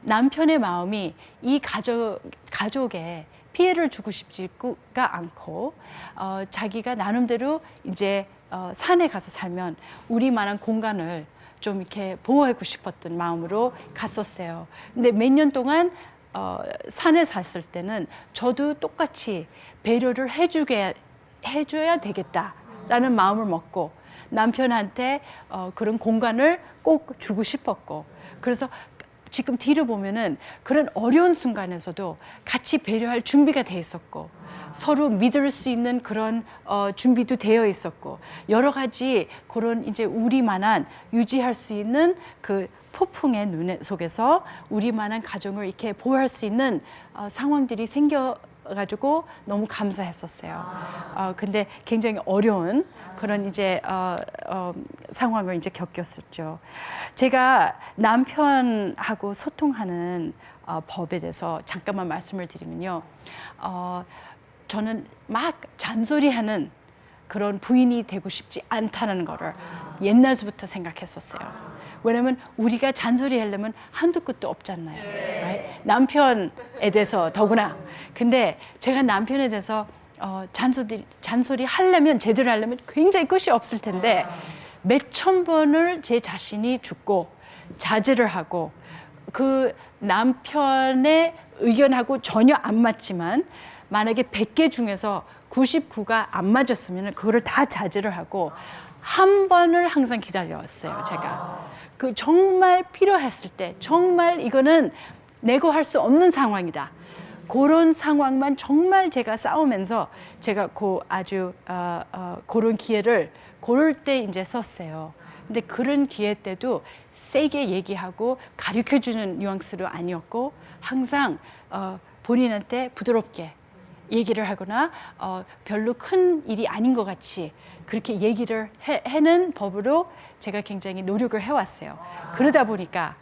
A: 남편의 마음이 이 가족에 피해를 주고 싶지가 않고 자기가 나름대로 이제 산에 가서 살면 우리만한 공간을 좀 이렇게 보호하고 싶었던 마음으로 갔었어요. 근데 몇 년 동안 산에 샀을 때는 저도 똑같이 배려를 해줘야 되겠다라는 마음을 먹고 남편한테 그런 공간을 꼭 주고 싶었고 그래서 지금 뒤를 보면은 그런 어려운 순간에서도 같이 배려할 준비가 돼 있었고 서로 믿을 수 있는 그런 준비도 되어 있었고 여러 가지 그런 이제 우리만한 유지할 수 있는 그 폭풍의 눈 속에서 우리만한 가정을 이렇게 보호할 수 있는 상황들이 생겨가지고 너무 감사했었어요. 근데 굉장히 어려운 그런 이제 상황을 이제 겪었었죠. 제가 남편하고 소통하는 법에 대해서 잠깐만 말씀을 드리면요. 저는 막 잔소리하는 그런 부인이 되고 싶지 않다는 거를 옛날부터 생각했었어요. 왜냐면 우리가 잔소리하려면 한두 끝도 없잖아요. Right? 남편에 대해서 더구나. 근데 제가 남편에 대해서 잔소리 하려면 제대로 하려면 굉장히 끝이 없을 텐데 몇천 번을 제 자신이 죽고 자제를 하고 그 남편의 의견하고 전혀 안 맞지만 만약에 100개 중에서 99가 안 맞았으면 그거를 다 자제를 하고 한 번을 항상 기다려왔어요. 제가 그 정말 필요했을 때 정말 이거는 내고 할 수 없는 상황이다. 그런 상황만 정말 제가 싸우면서 제가 아주 그런 기회를 고를 때 이제 썼어요. 근데 그런 기회 때도 세게 얘기하고 가르쳐주는 뉘앙스로 아니었고 항상 본인한테 부드럽게 얘기를 하거나 별로 큰 일이 아닌 것 같이 그렇게 얘기를 해는 법으로 제가 굉장히 노력을 해왔어요. 그러다 보니까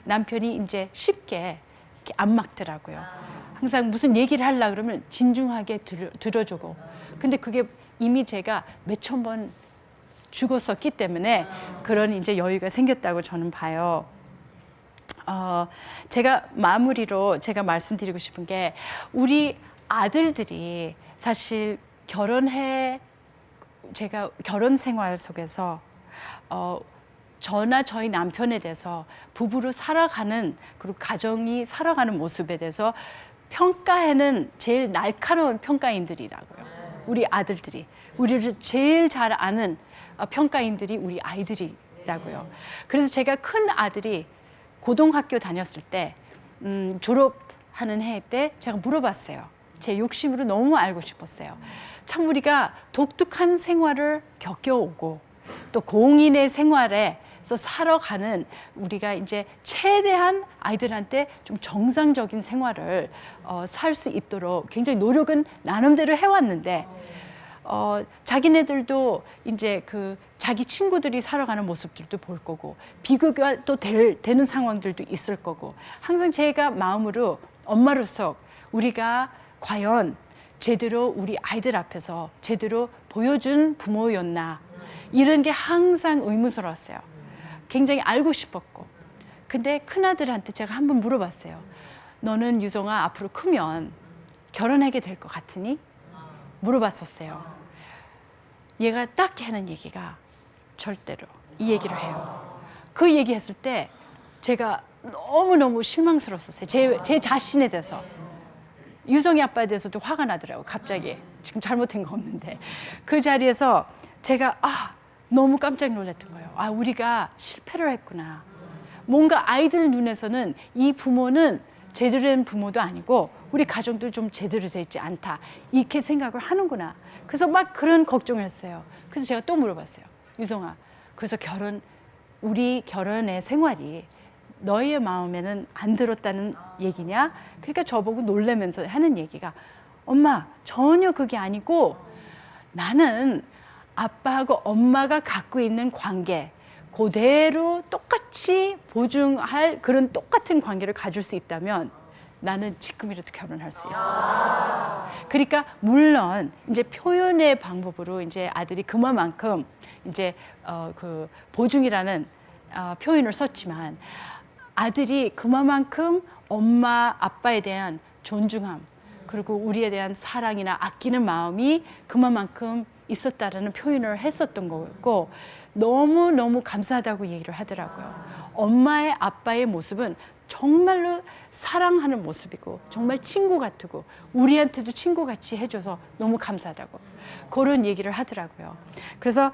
A: 남편이 이제 쉽게 이렇게 안 막더라고요. 항상 무슨 얘기를 하려고 그러면 진중하게 들어주고. 근데 그게 이미 제가 몇천 번 죽었었기 때문에 그런 이제 여유가 생겼다고 저는 봐요. 제가 마무리로 제가 말씀드리고 싶은 게 우리 아들들이 사실 제가 결혼 생활 속에서 저나 저희 남편에 대해서 부부로 살아가는 그리고 가정이 살아가는 모습에 대해서 평가에는 제일 날카로운 평가인들이라고요. 우리 아들들이 우리를 제일 잘 아는 평가인들이 우리 아이들이라고요. 그래서 제가 큰 아들이 고등학교 다녔을 때 졸업하는 해 때 제가 물어봤어요. 제 욕심으로 너무 알고 싶었어요. 참 우리가 독특한 생활을 겪어오고 또 공인의 생활에서 살아가는 우리가 이제 최대한 아이들한테 좀 정상적인 생활을 살 수 있도록 굉장히 노력은 나름대로 해왔는데 자기네들도 이제 그 자기 친구들이 살아가는 모습들도 볼 거고 비교가 또 되는 상황들도 있을 거고 항상 제가 마음으로 엄마로서 우리가 과연 제대로 우리 아이들 앞에서 제대로 보여준 부모였나 이런 게 항상 의문스러웠어요. 굉장히 알고 싶었고 근데 큰아들한테 제가 한번 물어봤어요. 너는 유정아 앞으로 크면 결혼하게 될 것 같으니? 물어봤었어요. 얘가 딱 하는 얘기가 절대로 이 얘기를 해요. 그 얘기했을 때 제가 너무너무 실망스러웠어요. 제 자신에 대해서. 유정이 아빠에 대해서도 화가 나더라고요. 갑자기. 지금 잘못한 거 없는데. 그 자리에서 제가 너무 깜짝 놀랐던 거예요. 우리가 실패를 했구나. 뭔가 아이들 눈에서는 이 부모는 제대로 된 부모도 아니고 우리 가정도 좀 제대로 되어 있지 않다. 이렇게 생각을 하는구나. 그래서 막 그런 걱정을 했어요. 그래서 제가 또 물어봤어요. 유정아, 그래서 우리 결혼의 생활이 너의 마음에는 안 들었다는 얘기냐? 그러니까 저보고 놀라면서 하는 얘기가 엄마, 전혀 그게 아니고 나는 아빠하고 엄마가 갖고 있는 관계 그대로 똑같이 보증할 그런 똑같은 관계를 가질 수 있다면 나는 지금이라도 결혼할 수 있어. 그러니까 물론 이제 표현의 방법으로 이제 아들이 그만큼 이제 그 보증이라는 표현을 썼지만 아들이 그만큼 엄마 아빠에 대한 존중함 그리고 우리에 대한 사랑이나 아끼는 마음이 그만큼 있었다라는 표현을 했었던 거고 너무 감사하다고 얘기를 하더라고요. 엄마의 아빠의 모습은 정말로 사랑하는 모습이고 정말 친구 같고 우리한테도 친구같이 해줘서 너무 감사하다고 그런 얘기를 하더라고요. 그래서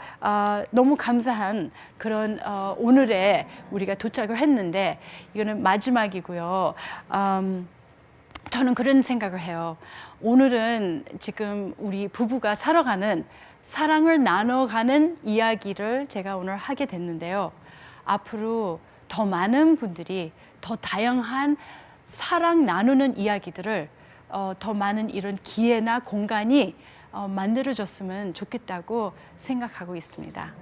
A: 너무 감사한 그런 오늘에 우리가 도착을 했는데 이거는 마지막이고요. 저는 그런 생각을 해요. 오늘은 지금 우리 부부가 살아가는 사랑을 나눠가는 이야기를 제가 오늘 하게 됐는데요. 앞으로 더 많은 분들이 더 다양한 사랑 나누는 이야기들을 더 많은 이런 기회나 공간이 만들어졌으면 좋겠다고 생각하고 있습니다.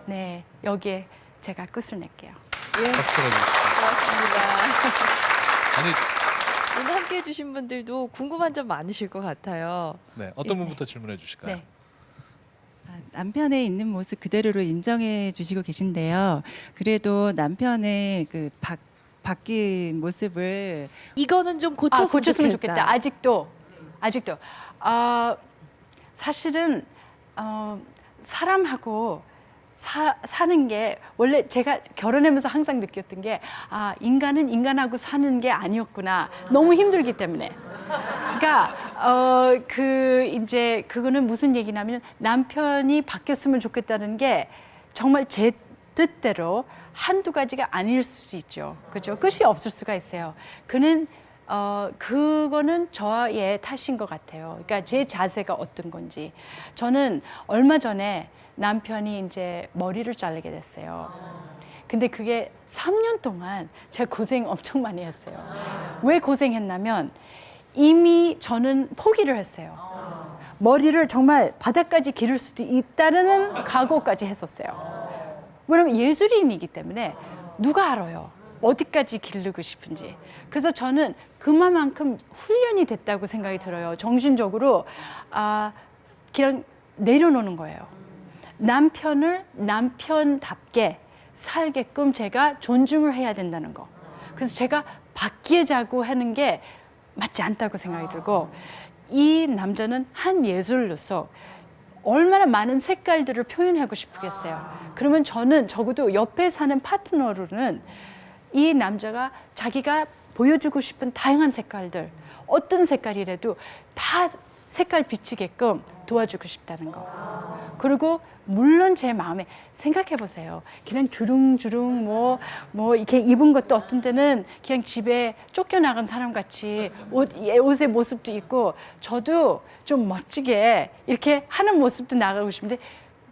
A: 네, 여기에 제가 끝을 낼게요.
C: 예,
B: 박수 보내주십시오.
C: 고맙습니다.
B: 아니,
C: 오늘 함께 해주신 분들도 궁금한 점 많으실 것 같아요.
B: 네, 어떤 분부터 질문해 주실까요?
A: 네.
D: 남편의 있는 모습 그대로를 인정해 주시고 계신데요. 그래도 남편의 그 바뀐 모습을
C: 이거는 좀 고쳤으면 좋겠다.
A: 아직도 사실은 사람하고 사는 게 원래 제가 결혼하면서 항상 느꼈던 게 인간은 인간하고 사는 게 아니었구나. 너무 힘들기 때문에. 그러니까 이제 그거는 무슨 얘기냐면 남편이 바뀌었으면 좋겠다는 게 정말 제 뜻대로 한두 가지가 아닐 수도 있죠. 그렇죠? 끝이 없을 수가 있어요. 그거는 저의 탓인 것 같아요. 그러니까 제 자세가 어떤 건지. 저는 얼마 전에 남편이 이제 머리를 자르게 됐어요. 근데 그게 3년 동안 제가 고생 엄청 많이 했어요. 왜 고생했냐면 이미 저는 포기를 했어요. 머리를 정말 바닥까지 기를 수도 있다는 각오까지 했었어요. 왜냐면 예술인이기 때문에 누가 알아요? 어디까지 기르고 싶은지. 그래서 저는 그만큼 훈련이 됐다고 생각이 들어요. 정신적으로 그냥 내려놓는 거예요. 남편을 남편답게 살게끔 제가 존중을 해야 된다는 거. 그래서 제가 바뀌자고 하는 게 맞지 않다고 생각이 들고 이 남자는 한 예술로서 얼마나 많은 색깔들을 표현하고 싶겠어요. 그러면 저는 적어도 옆에 사는 파트너로는 이 남자가 자기가 보여주고 싶은 다양한 색깔들 어떤 색깔이라도 다 색깔 비치게끔 도와주고 싶다는 거. 그리고 물론 제 마음에 생각해 보세요. 그냥 주릉주릉 뭐 이렇게 입은 것도 어떤 때는 그냥 집에 쫓겨나간 사람 같이 옷의 모습도 있고 저도 좀 멋지게 이렇게 하는 모습도 나가고 싶은데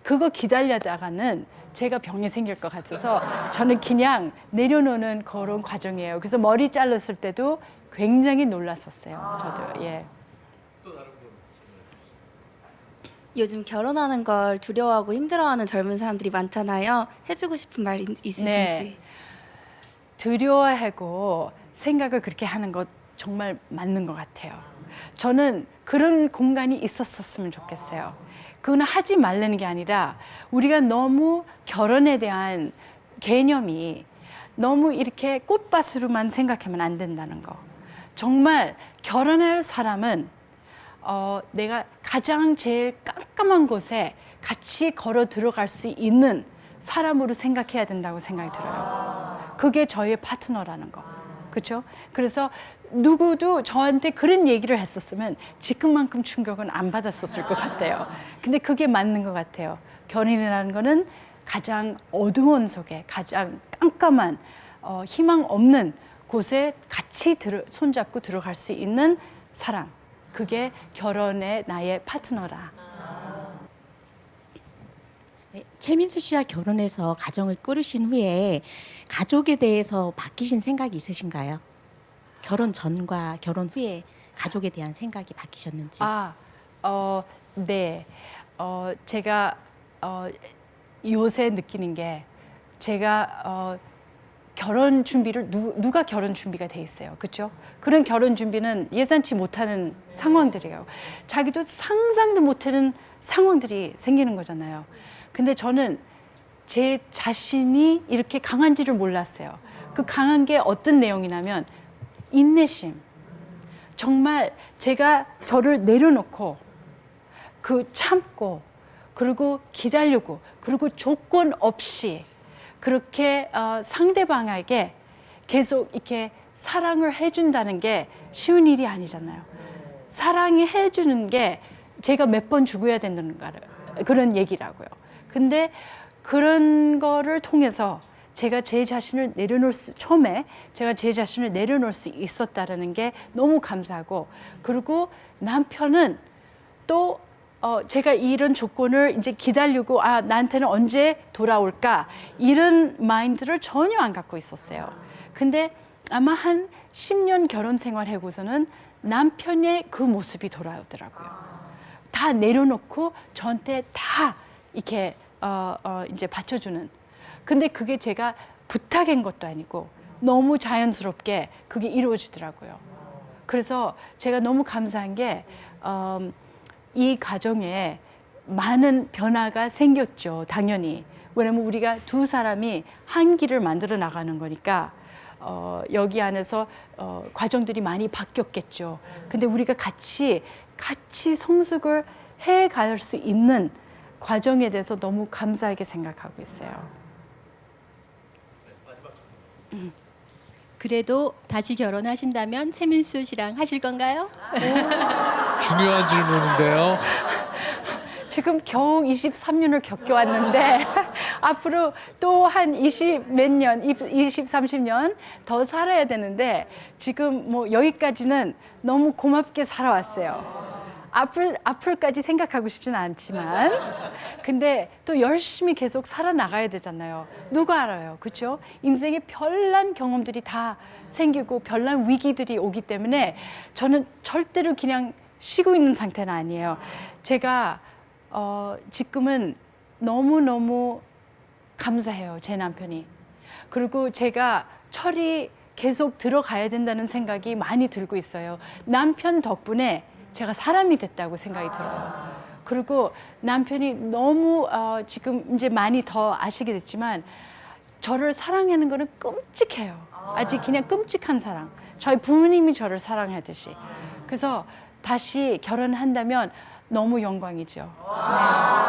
A: 그거 기다려다가는 제가 병이 생길 것 같아서 저는 그냥 내려놓는 그런 과정이에요. 그래서 머리 잘랐을 때도 굉장히 놀랐었어요. 저도 예.
E: 요즘 결혼하는 걸 두려워하고 힘들어하는 젊은 사람들이 많잖아요. 해주고 싶은 말 있으신지?
A: 네. 두려워하고 생각을 그렇게 하는 것 정말 맞는 것 같아요. 저는 그런 공간이 있었으면 좋겠어요. 그거는 하지 말라는 게 아니라 우리가 너무 결혼에 대한 개념이 너무 이렇게 꽃밭으로만 생각하면 안 된다는 거. 정말 결혼할 사람은 내가 가장 제일 깜깜한 곳에 같이 걸어 들어갈 수 있는 사람으로 생각해야 된다고 생각이 들어요. 그게 저의 파트너라는 거. 그렇죠? 그래서 누구도 저한테 그런 얘기를 했었으면 지금만큼 충격은 안 받았었을 것 같아요. 근데 그게 맞는 것 같아요. 결혼이라는 거는 가장 어두운 속에 가장 깜깜한 희망 없는 곳에 같이 손잡고 들어갈 수 있는 사람. 그게 결혼의 나의 파트너라.
F: 네, 최민수 씨와 결혼해서 가정을 꾸리신 후에 가족에 대해서 바뀌신 생각이 있으신가요? 결혼 전과 결혼 후에 가족에 대한 생각이 바뀌셨는지.
A: 네. 제가 요새 느끼는 게 제가 결혼 준비를 누가 결혼 준비가 돼 있어요, 그렇죠? 그런 결혼 준비는 예상치 못하는 상황들이에요. 자기도 상상도 못하는 상황들이 생기는 거잖아요. 근데 저는 제 자신이 이렇게 강한지를 몰랐어요. 그 강한 게 어떤 내용이냐면 인내심. 정말 제가 저를 내려놓고 그 참고 그리고 기다리고 그리고 조건 없이 그렇게 상대방에게 계속 이렇게 사랑을 해준다는 게 쉬운 일이 아니잖아요. 사랑이 해주는 게 제가 몇 번 죽어야 된다는 그런 얘기라고요. 근데 그런 거를 통해서 제가 제 자신을 처음에 제가 제 자신을 내려놓을 수 있었다라는 게 너무 감사하고, 그리고 남편은 또 제가 이런 조건을 이제 기다리고 나한테는 언제 돌아올까 이런 마인드를 전혀 안 갖고 있었어요. 근데 아마 한 10년 결혼 생활하고서는 남편의 그 모습이 돌아오더라고요. 다 내려놓고 저한테 다 이렇게 이제 받쳐주는. 근데 그게 제가 부탁한 것도 아니고 너무 자연스럽게 그게 이루어지더라고요. 그래서 제가 너무 감사한 게 이 가정에 많은 변화가 생겼죠, 당연히. 왜냐면 우리가 두 사람이 한 길을 만들어 나가는 거니까 여기 안에서 과정들이 많이 바뀌었겠죠. 근데 우리가 같이 성숙을 해갈 수 있는 과정에 대해서 너무 감사하게 생각하고 있어요.
G: 그래도 다시 결혼하신다면 최민수 씨랑 하실 건가요?
B: 중요한 질문인데요.
A: 지금 겨우 23년을 겪어왔는데 앞으로 또 한 20몇 년, 20, 30년 더 살아야 되는데 지금 뭐 여기까지는 너무 고맙게 살아왔어요. 앞을까지 생각하고 싶지는 않지만, 근데 또 열심히 계속 살아나가야 되잖아요. 누가 알아요, 그렇죠? 인생에 별난 경험들이 다 생기고 별난 위기들이 오기 때문에 저는 절대로 그냥 쉬고 있는 상태는 아니에요. 제가 지금은 너무너무 감사해요, 제 남편이. 그리고 제가 철이 계속 들어가야 된다는 생각이 많이 들고 있어요. 남편 덕분에 제가 사람이 됐다고 생각이 들어요. 그리고 남편이 너무 지금 이제 많이 더 아시게 됐지만 저를 사랑하는 거는 끔찍해요. 아직 그냥 끔찍한 사랑. 저희 부모님이 저를 사랑하듯이. 그래서 다시 결혼한다면 너무 영광이죠. 네.